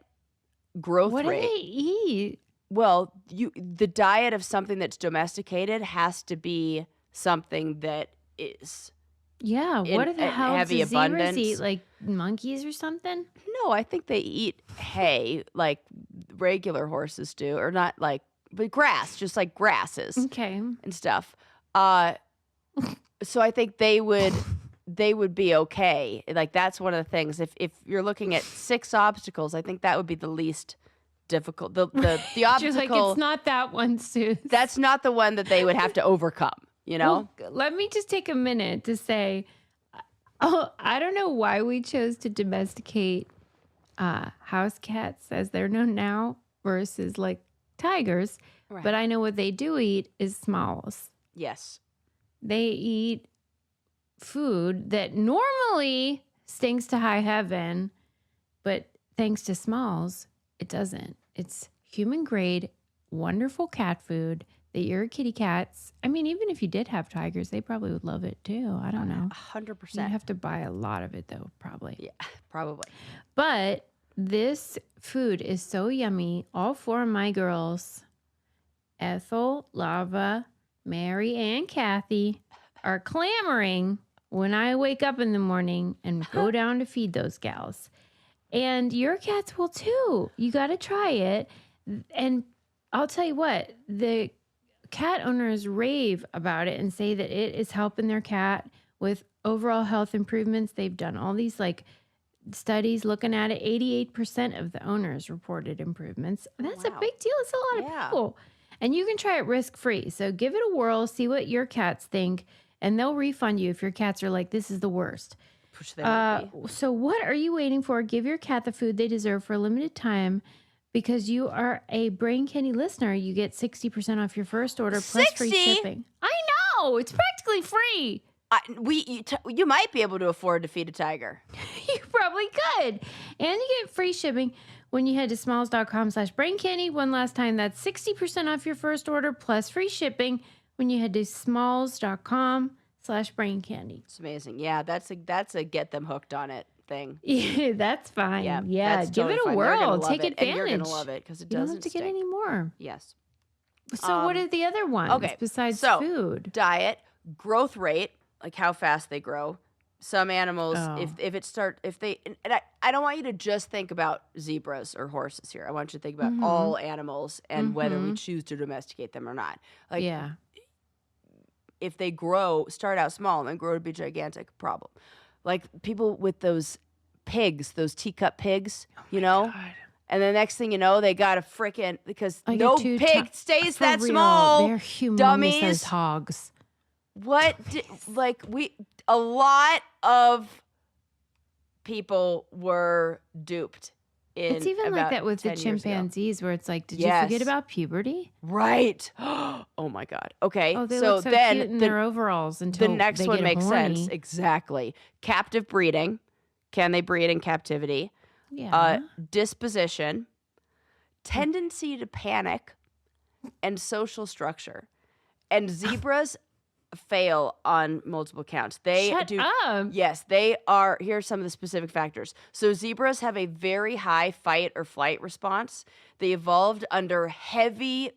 growth What do rate. they eat? Well, the diet of something that's domesticated has to be something that is Yeah, what in the hell heavy do zebras abundance. eat? Like monkeys or something? No, I think they eat hay like regular horses do, or not like, but grass, just like grasses Okay. and stuff. So I think they would be okay. Like that's one of the things. If you're looking at 6 obstacles, I think that would be the least difficult. The obstacle. Just like, it's not that one, Sue. That's not the one that they would have to overcome. You know. Well, let me just take a minute to say, oh, I don't know why we chose to domesticate house cats, as they're known now, versus like tigers. Right. But I know what they do eat is smalls. Yes. They eat food that normally stinks to high heaven, but thanks to smalls, it doesn't. It's human grade, wonderful cat food that your kitty cats, I mean, even if you did have tigers, they probably would love it too. I don't know. 100%. You'd have to buy a lot of it though, probably. Yeah, probably. But this food is so yummy. All 4 of my girls, Ethel, Lava, Mary, and Kathy, are clamoring when I wake up in the morning and go down to feed those gals. And your cats will too. You got to try it. And I'll tell you what, the cat owners rave about it and say that it is helping their cat with overall health improvements. They've done all these like studies looking at it. 88% of the owners reported improvements. That's a big deal. It's a lot of people. And you can try it risk-free. So give it a whirl, see what your cats think, and they'll refund you if your cats are like, this is the worst. So what are you waiting for? Give your cat the food they deserve for a limited time. Because you are a Brain Candy listener, you get 60% off your first order plus free shipping. I know! It's practically free. You might be able to afford to feed a tiger. You probably could. And you get free shipping when you head to smalls.com/braincandy. One last time, that's 60% off your first order plus free shipping when you head to smalls.com/braincandy. It's amazing. Yeah, that's a get them hooked on it thing. Yeah, that's fine. Yeah, that's give totally it a fine. whirl. Take advantage. advantage. And you're gonna love it because it doesn't You don't have to get any more. Yes. So what are the other ones besides food? Diet, growth rate, like how fast they grow. Some animals, if they, and I don't want you to just think about zebras or horses here. I want you to think about all animals and whether we choose to domesticate them or not. Like, if they start out small and then grow to be gigantic, problem. Like people with those pigs, those teacup pigs, you know? God. And the next thing you know, they got a freaking, because no pig stays that small. They're humongous, dummies. Those hogs. A lot of people were duped. It's even like that with the chimpanzees where it's like, did you forget about puberty? Right. Oh my God. Okay. Oh, they look so cute in their overalls until the next they one get makes horny. sense. Exactly. Captive breeding. Can they breed in captivity? Yeah. Disposition, tendency to panic, and social structure. And zebras fail on multiple counts. Shut up. Yes, they are. Here are some of the specific factors. So zebras have a very high fight or flight response. They evolved under heavy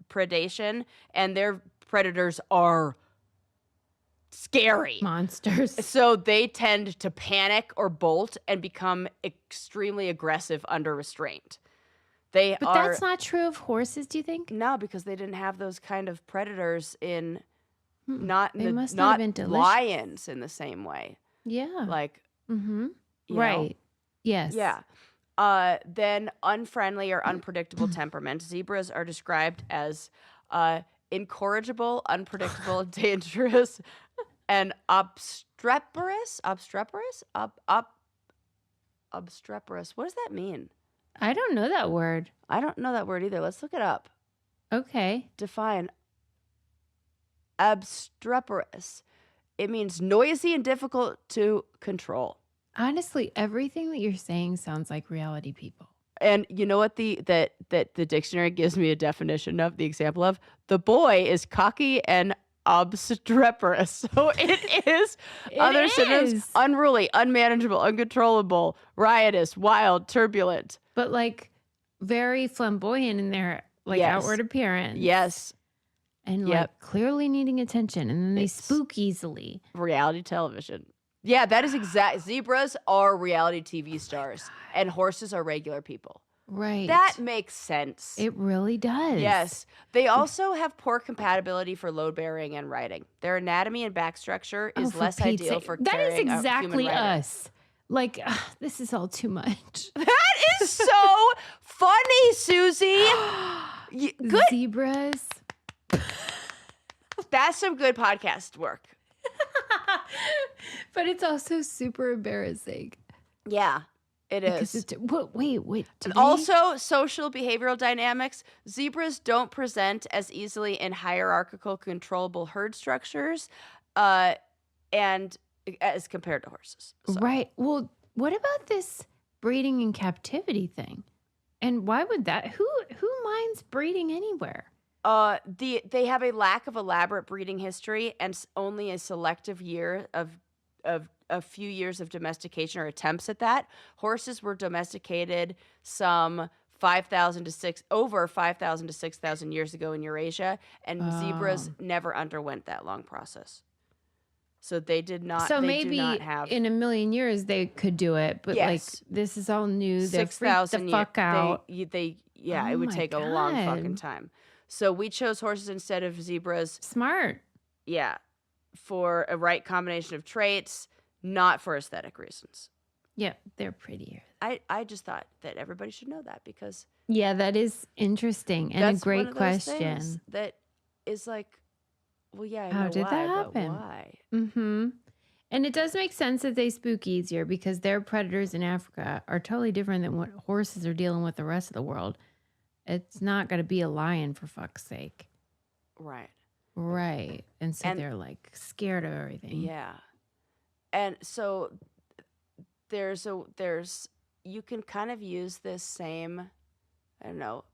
predation, and their predators are scary monsters. So they tend to panic or bolt and become extremely aggressive under restraint. But that's not true of horses, do you think? No, because they didn't have those kind of predators in not lions in the same way. Yeah. Like right. Yes. Yeah. Then unfriendly or unpredictable temperament. Zebras are described as incorrigible, unpredictable, dangerous, and obstreperous. Obstreperous? Obstreperous. What does that mean? I don't know that word. I don't know that word either. Let's look it up. Okay. Define obstreperous. It means noisy and difficult to control. Honestly, everything that you're saying sounds like reality people. And you know what that the dictionary gives me a definition of, the example of? The boy is cocky and obstreperous. So it is It other synonyms: is. unruly, unmanageable, uncontrollable, riotous, wild, turbulent. But like very flamboyant in their like Yes. outward appearance. Yes. And Yep. like clearly needing attention. And then they It's spook easily. reality television. Yeah, that is exact. Zebras are reality TV stars, and horses are regular people. Right. That makes sense. It really does. Yes. They also have poor compatibility for load bearing and riding. Their anatomy and back structure is for less Pete's ideal sake. for That is carrying a exactly human rider. us. Like, this is all too much. That is so funny, Susie. Good. Zebras. That's some good podcast work. But it's also super embarrassing. Yeah, it Because is. wait. And also, social behavioral dynamics. Zebras don't present as easily in hierarchical, controllable herd structures, and as compared to horses. So. Right. Well, what about this breeding in captivity thing? And why would that? Who minds breeding anywhere? They have a lack of elaborate breeding history and only a selective year of a few years of domestication or attempts at that. Horses were domesticated some 5,000 to 6,000 years ago in Eurasia, and zebras never underwent that long process. So they did not. So they maybe do not have in a million years they could do it, but like Yes. this is all new. They're freaked 6,000 the fuck out. Yeah, Oh it would my take a long fucking God. time. So we chose horses instead of zebras. Smart. Yeah, for a right combination of traits, not for aesthetic reasons. Yeah, they're prettier. I just thought that everybody should know that, because Yeah, that is interesting and that's a great one of those things question. that is like, well, yeah, I How know did why, that but happen? why? Mm-hmm. And it does make sense that they spook easier because their predators in Africa are totally different than what horses are dealing with the rest of the world. It's not going to be a lion, for fuck's sake. Right. Right. And so And- they're like scared of everything. Yeah. And so there's you can kind of use this same, I don't know,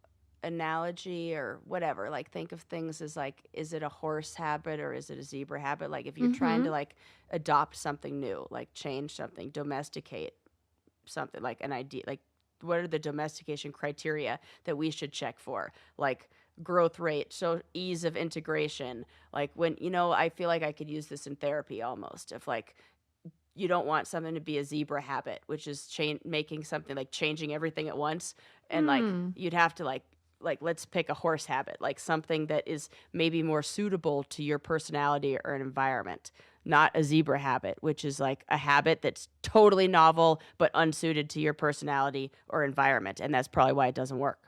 analogy or whatever. Like, think of things as like, is it a horse habit or is it a zebra habit? Like, if you're trying to like adopt something new, like change something, domesticate something, like an idea, like what are the domestication criteria that we should check for? Like growth rate, so ease of integration. Like when, I feel like I could use this in therapy almost. If like you don't want something to be a zebra habit, which is making something like changing everything at once, and like you'd have to like let's pick a horse habit, like something that is maybe more suitable to your personality or an environment, not a zebra habit, which is like a habit that's totally novel but unsuited to your personality or environment, and that's probably why it doesn't work.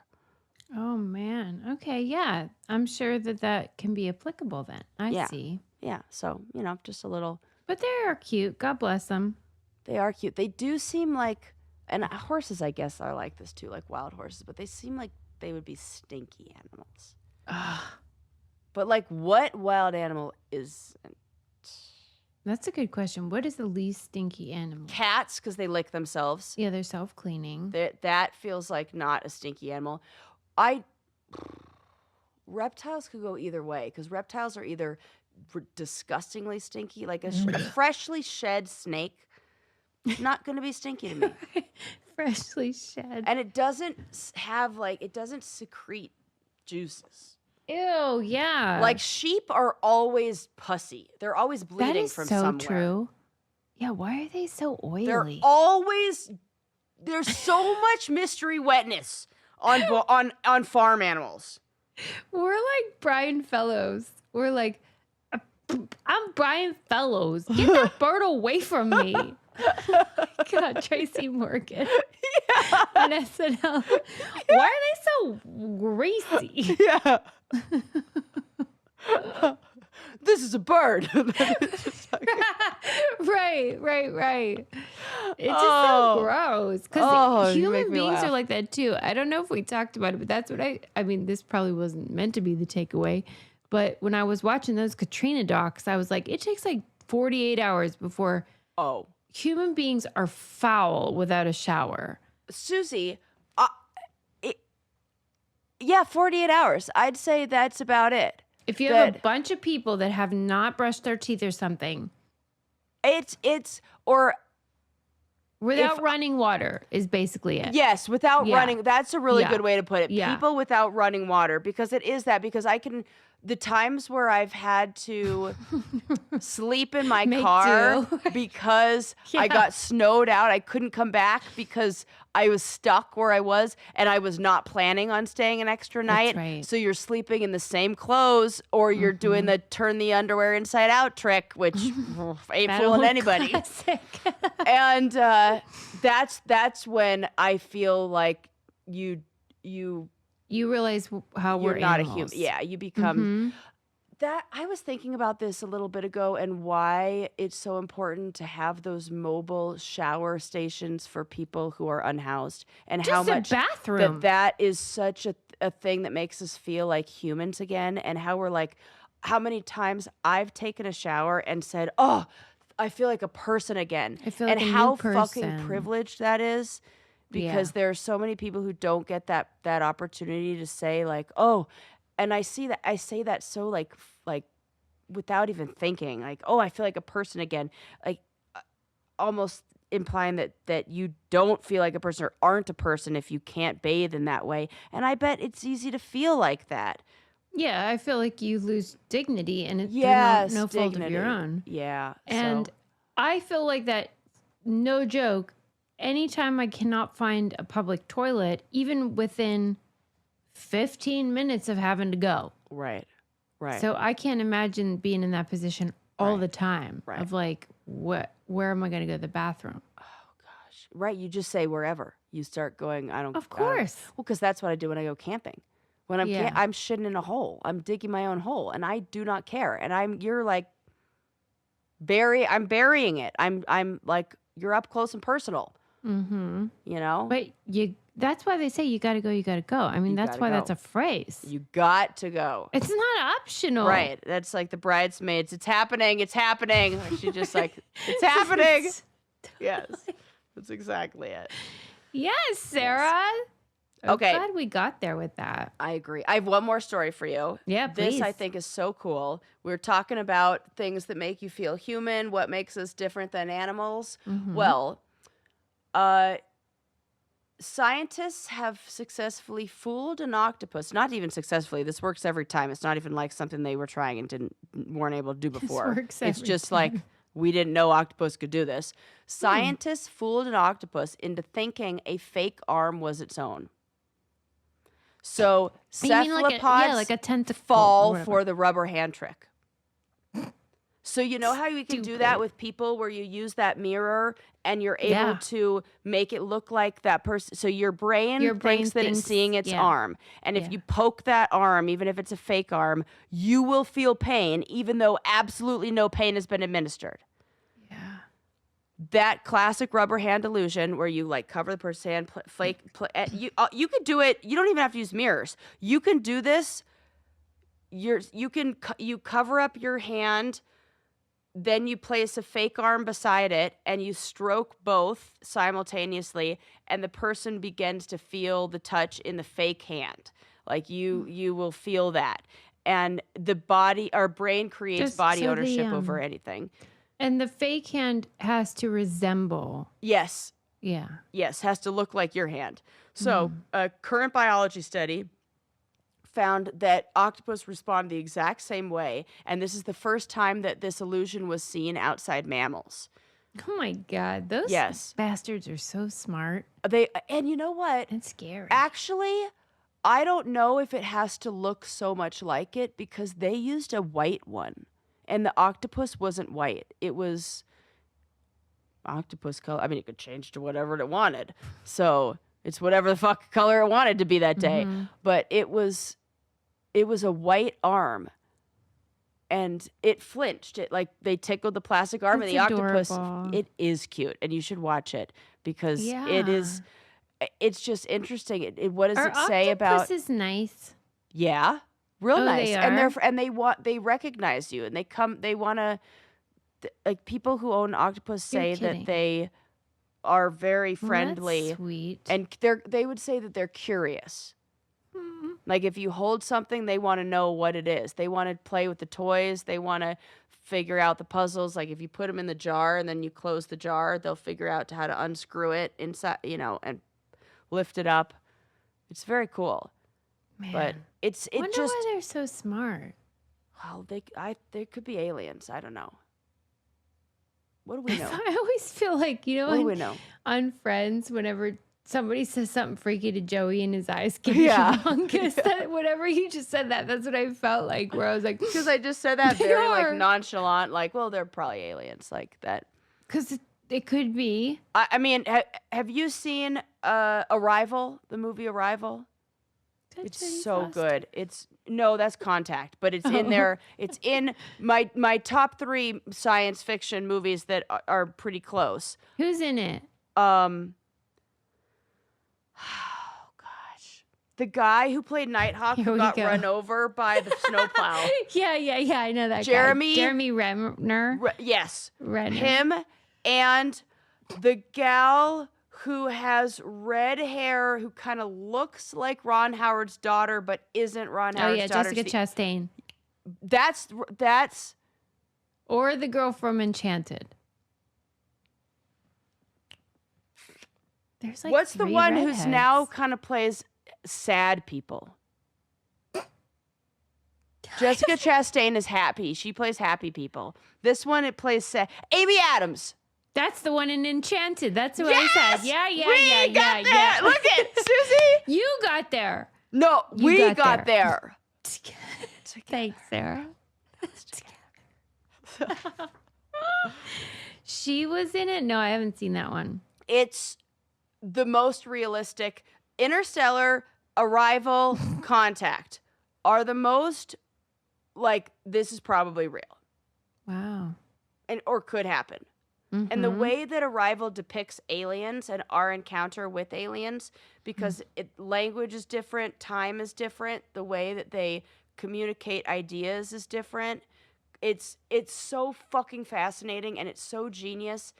Oh, man. Okay. Yeah. I'm sure that can be applicable then. I see. Yeah, so just a little. But they are cute. God bless them. They are cute. They do seem like, and horses, I guess, are like this too, like wild horses, but they seem like they would be stinky animals. But like, what wild animal isn't? That's a good question. What is the least stinky animal? Cats, because they lick themselves. Yeah, they're self-cleaning. That feels like not a stinky animal. Reptiles could go either way, because reptiles are either disgustingly stinky, like a freshly shed snake, not going to be stinky to me. Freshly shed. And it doesn't secrete juices. Ew, yeah. Like sheep are always pussy. They're always that bleeding is from so somewhere. true. Yeah, why are they so oily? There's so much mystery wetness on farm animals. We're like Brian Fellows. We're like, I'm Brian Fellows. Get that bird away from me. God, Tracy Morgan. Yeah. On SNL. Why are they so greasy? Yeah. This is a bird. Right. It's just Oh. so gross. Because You make human me beings laugh. are like that too. I don't know if we talked about it, but that's what I mean, this probably wasn't meant to be the takeaway. But when I was watching those Katrina docs, I was like, it takes like 48 hours before human beings are foul without a shower. Susie, it, yeah, 48 hours. I'd say that's about it. If you have a bunch of people that have not brushed their teeth or something, or without running water is basically it. Yes, without running. That's a really good way to put it. Yeah. People without running water, because it is that. Because the times where I've had to sleep in my car because I got snowed out, I couldn't come back because I was stuck where I was, and I was not planning on staying an extra night. That's right. So you're sleeping in the same clothes, or you're doing the turn the underwear inside out trick, which ain't fooling anybody. And that's when I feel like you realize how you're we're not animals. a human. Yeah, you become that. I was thinking about this a little bit ago, and why it's so important to have those mobile shower stations for people who are unhoused, and Just how a much bathroom. that is such a thing that makes us feel like humans again, and how we're like, how many times I've taken a shower and said, "Oh, I feel like a person again," I feel like and a new how person. fucking privileged that is. Because there are so many people who don't get that opportunity to say, like, oh, and I say that so like without even thinking, like, oh, I feel like a person again, like almost implying that you don't feel like a person or aren't a person if you can't bathe in that way. And I bet it's easy to feel like that. Yeah, I feel like you lose dignity, and it's through no fault of your own. Yeah. And I feel like that, no joke, anytime I cannot find a public toilet, even within 15 minutes of having to go. Right. So I can't imagine being in that position all the time of like, where am I going to go to the bathroom? Oh, gosh. Right. You just say wherever. You start going, Of course. Well, because that's what I do when I go camping. When I'm I'm shitting in a hole. I'm digging my own hole, and I do not care. And you're like, I'm burying it. I'm like, you're up close and personal. Mm-hmm. You know? But that's why they say you got to go, you got to go. I mean, that's why that's a phrase. You got to go. It's not optional. Right. That's like the bridesmaids. It's happening. It's happening. Like, she just like, it's happening. Yes. That's exactly it. Yes, Sarah. Yes. Okay. I'm glad we got there with that. I agree. I have one more story for you. Yeah, please. This I think is so cool. We're talking about things that make you feel human, what makes us different than animals. Mm-hmm. Well, scientists have successfully fooled an octopus. Not even successfully. This works every time. It's not even like something they were trying and weren't able to do before. It's just like, we didn't know octopus could do this. Scientists fooled an octopus into thinking a fake arm was its own. So cephalopods like a tentacle fall for the rubber hand trick. So you know how you can do that with people, where you use that mirror and you're able to make it look like that person. So your brain thinks that it's seeing its arm. And if you poke that arm, even if it's a fake arm, you will feel pain, even though absolutely no pain has been administered. That classic rubber hand illusion, where you like cover the person's hand, you could do it. You don't even have to use mirrors. You can do this. You cover up your hand, then you place a fake arm beside it, and you stroke both simultaneously, and the person begins to feel the touch in the fake hand. Like you will feel that, and our brain creates body ownership over anything. And the fake hand has to resemble. Yes. Yeah. Yes, has to look like your hand. So a current biology study found that octopus respond the exact same way, and this is the first time that this illusion was seen outside mammals. Oh my God, those bastards are so smart. And you know what? It's scary. Actually, I don't know if it has to look so much like it, because they used a white one. And the octopus wasn't white. It was octopus color. I mean, it could change to whatever it wanted. So it's whatever the fuck color it wanted to be that day. Mm-hmm. But it was a white arm. And it flinched. It like they tickled the plastic arm, and the octopus. It is cute, and you should watch it, because it's just interesting. What does it say about? Octopus is nice. Yeah. Real nice. They recognize you, and they want to like people who own octopus You're say kidding. that they are very Well, friendly, that's sweet. and they would say that they're curious. Like if you hold something, they want to know what it is. They want to play with the toys. They want to figure out the puzzles. Like if you put them in the jar and then you close the jar, they'll figure out how to unscrew it inside, and lift it up. It's very cool. Man. But it Wonder just why they're so smart. well, they could be aliens. I don't know. What do we know? I always feel like, What do we know? on Friends, whenever somebody says something freaky to Joey and his eyes get Yeah. humongous, that whatever you just said that's what I felt like, where I was like, Because I just said that They very are. like nonchalant, like, well, they're probably aliens, like that. because it could be. I mean, have you seen Arrival? The movie Arrival? That's It's Jodie so Foster. good. That's Contact, but it's in Oh. there. It's in my top 3 science fiction movies that are pretty close. Who's in it? Oh gosh, the guy who played Nighthawk Here who we got go. run over by the snowplow. Yeah, I know that Jeremy- guy. Jeremy Renner. Yes, Renner. him and the gal who has red hair, who kind of looks like Ron Howard's daughter, but isn't Ron Oh Howard's yeah, daughter. Jessica Chastain. That's Or the girl from Enchanted. There's like what's the 3 one who's now redheads. kind of plays sad people? Jessica Chastain is happy. She plays happy people. This one, it plays sad. Amy Adams. That's the one in Enchanted. That's what Yes! I said. Yeah, We got there. Look at Susie. You got there. No, You we got got there. Thanks, Sarah. She was in it? No, I haven't seen that one. It's the most realistic. Interstellar, Arrival, Contact are the most like this is probably real Wow. or could happen. And the Mhm. way that Arrival depicts aliens and our encounter with aliens, because language is different, time is different, the way that they communicate ideas is different. It's so fucking fascinating and it's so genius.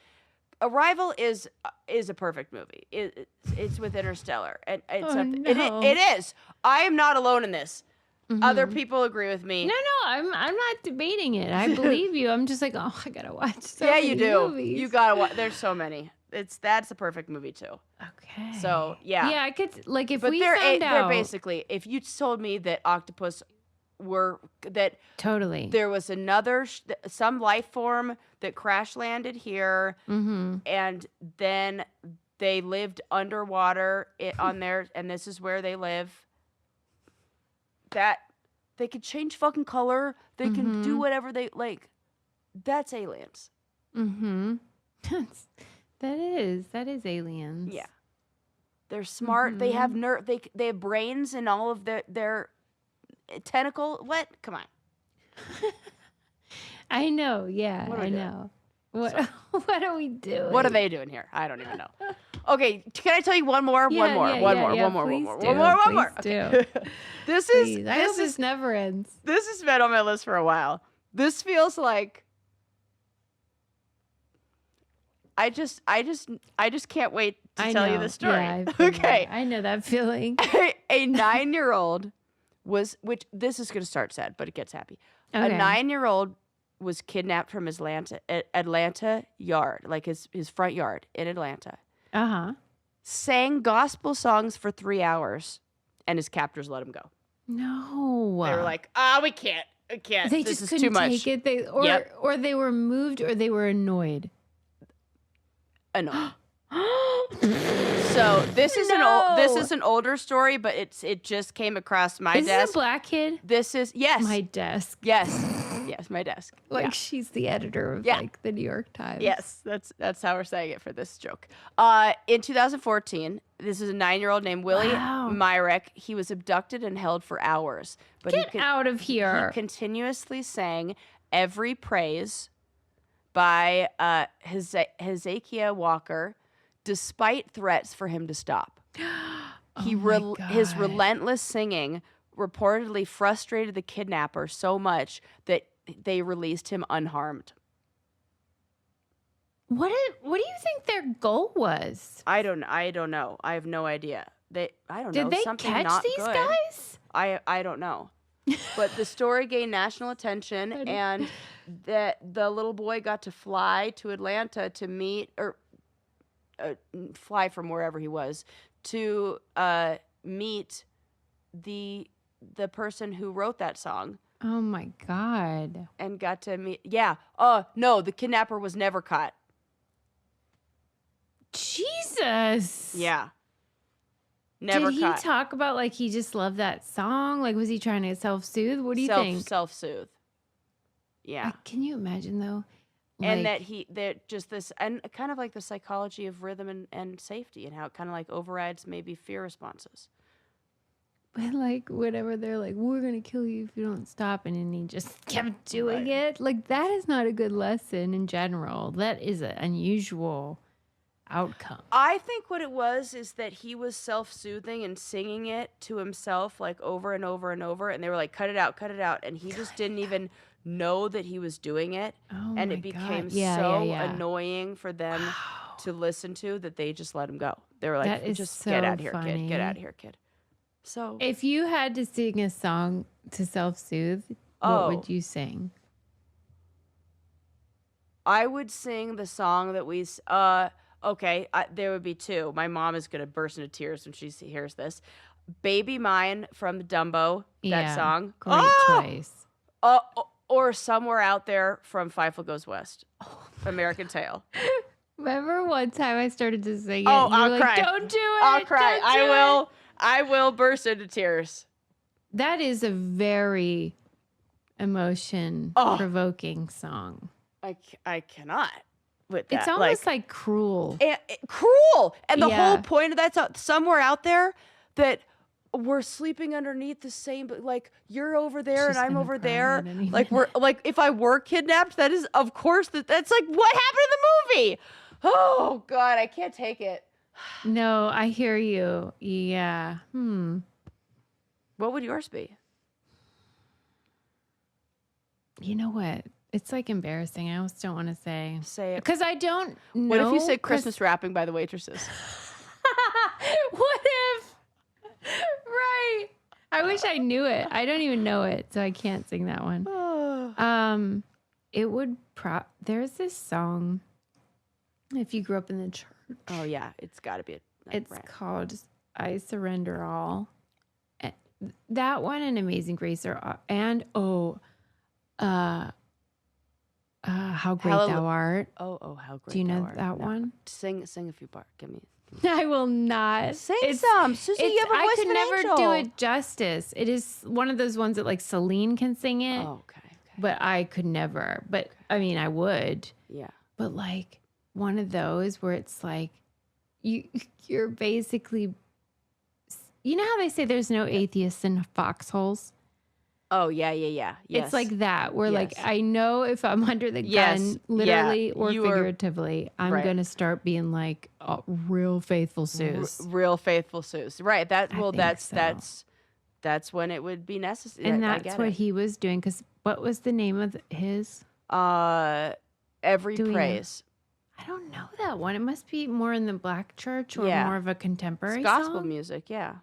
Arrival is a perfect movie. It's with Interstellar, and it's Oh, no. it is. I am not alone in this. Other people agree with me. No, I'm not debating it. I believe you. I'm just like, oh, I gotta watch. So Yeah, many you do. Movies. You gotta watch. There's so many. That's a perfect movie too. Okay. So yeah, Yeah, I could like if but we they're found they're out. basically. If you told me that octopus were that Totally. there was another some life form that crash landed here, and then they lived underwater on there, and this is where they live. That they could change fucking color. They can do whatever they like. That's aliens. That is aliens. Yeah. They're smart. They have they have brains in all of their tentacle. What? Come on. I know. Yeah, What are we I doing? know. What what are we doing? What are they doing here? I don't even know. Okay, can I tell you one more? Yeah, one more. yeah, One yeah, more. yeah, One more. One please more. do, One more. One please more. do. Okay. This Please. I hope this this is never ends. this has been on my list for a while. This feels like I just can't wait to I tell know. you the story. Yeah, I've been Okay. there. I know that feeling. A 9-year-old which this is going to start sad, but it gets happy. A Okay. 9-year-old was kidnapped from his Atlanta yard, like his front yard in Atlanta. Uh-huh. Sang gospel songs for 3 hours, and his captors let him go. No. They were like, we can't. They This just is couldn't too much. take it. Yep. Or they were moved or they were annoyed. Annoying. So this is an older story, but it just came across my Is this desk. a black kid? This is yes, My desk. yes, my desk. Like Yeah. she's the editor of Yeah. like the New York Times. Yes, that's how we're saying it for this joke. In 2014, this is a 9-year-old named Willie Wow. Myrick. He was abducted and held for hours, but Get out of here. he continuously sang "Every Praise" by Hezekiah Walker, despite threats for him to stop. Oh my His God. relentless singing reportedly frustrated the kidnapper so much that they released him unharmed. What do you think their goal was? I don't know. I have no idea. I don't Did know, they something catch not these good. guys? I don't know. But the story gained national attention, and that the little boy got to fly to Atlanta to meet, or fly from wherever he was, to meet the person who wrote that song. Oh my God. And got to meet, yeah. No, the kidnapper was never caught. Jesus. Yeah. Never Did caught. he talk about like he just loved that song? Like, was he trying to self-soothe? What do you think? Self-soothe. Yeah. Can you imagine though? And that just this, and kind of like the psychology of rhythm and safety, and how it kind of like overrides maybe fear responses. But like whatever, they're like, we're gonna kill you if you don't stop, and then he just kept doing it. Like, that is not a good lesson in general. That is an unusual outcome. I think what it was is that he was self-soothing and singing it to himself like over and over and over, and they were like, cut it out, and he just didn't even know that he was doing it. Oh And my it became God. Yeah. annoying for them to listen to that they just let him go. They were like, That is just so get out of here, funny. kid. Get out of here, kid. So if you had to sing a song to self-soothe, what would you sing? I would sing the song that we there would be two. My mom is going to burst into tears when she hears this. Baby Mine from Dumbo, that song. Great choice. Or Somewhere Out There from Five Foot Goes West. American Tail. Remember one time I started to sing it? Oh, and you I'll were cry. Like, don't do it. I'll cry. Don't do it. I will burst into tears. That is a very emotion-provoking song. I cannot with that. It's almost like cruel. Cruel. And the whole point of that, somewhere out there, that we're sleeping underneath the same, like you're over there and I'm over there. Like we're like, if I were kidnapped, that is, of course, that's like what happened in the movie. Oh God, I can't take it. No, I hear you. Yeah. What would yours be? You know what? It's like embarrassing. I almost don't want to say. Say it. Because I don't know. What if you say Christmas wrapping by the waitresses? What if? Right. I wish I knew it. I don't even know it, so I can't sing that one. It would there's this song, if you grew up in the church. Oh yeah, it's got to be it's called I Surrender All. That one and Amazing Grace are, and How Great Thou Art. Oh, How Great Do you know Thou Art. that one? Sing a few parts. Give me. I will not. Sing some. Susie, you have a voice I could of an never angel. do it justice. It is one of those ones that like Celine can sing it. Oh, okay. But I could never. But I mean, I would. Yeah. But like one of those where it's like you're basically, you know how they say there's no atheists in foxholes? Oh, yeah. Yes. It's like that, where like I know if I'm under the gun, literally or figuratively, I'm going to start being like a real faithful Seuss. Real faithful Seuss. Right. That's when it would be necessary. And that's what he was doing. Because what was the name of his? Every Praise. I don't know that one. It must be more in the black church or more of a contemporary gospel song? music, yeah.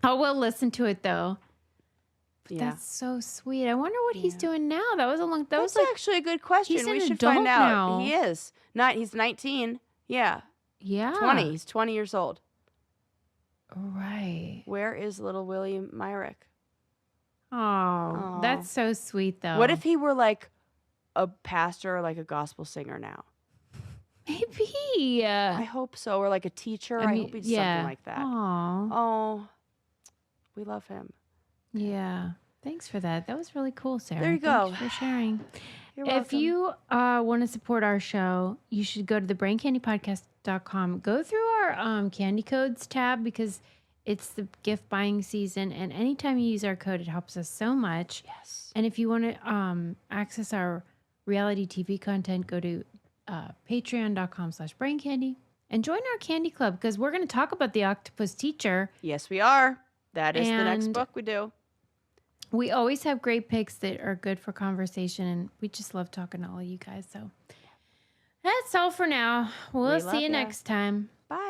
Oh, we'll listen to it though. Yeah. That's so sweet. I wonder what he's doing now. That was That's actually a good question. He's we an should find out. now. He is. He's 19. Yeah. Yeah. 20. He's 20 years old. Right. Where is little William Myrick? Oh, that's so sweet though. What if he were like a pastor or like a gospel singer now? Maybe. I hope so. Or like a teacher. I hope he's something like that. Aww. Oh, we love him. Yeah. Thanks for that. That was really cool, Sarah. There you go. Thanks for sharing. You're If welcome. you want to support our show, you should go to thebraincandypodcast.com. Go through our candy codes tab because it's the gift buying season. And anytime you use our code, it helps us so much. Yes. And if you want to access our reality TV content, go to patreon.com/braincandy and join our candy club because we're going to talk about the octopus teacher. Yes, we are. That is the next And book we do. We always have great picks that are good for conversation, and we just love talking to all of you guys. So that's all for now. We We'll see love you ya. next time. Bye.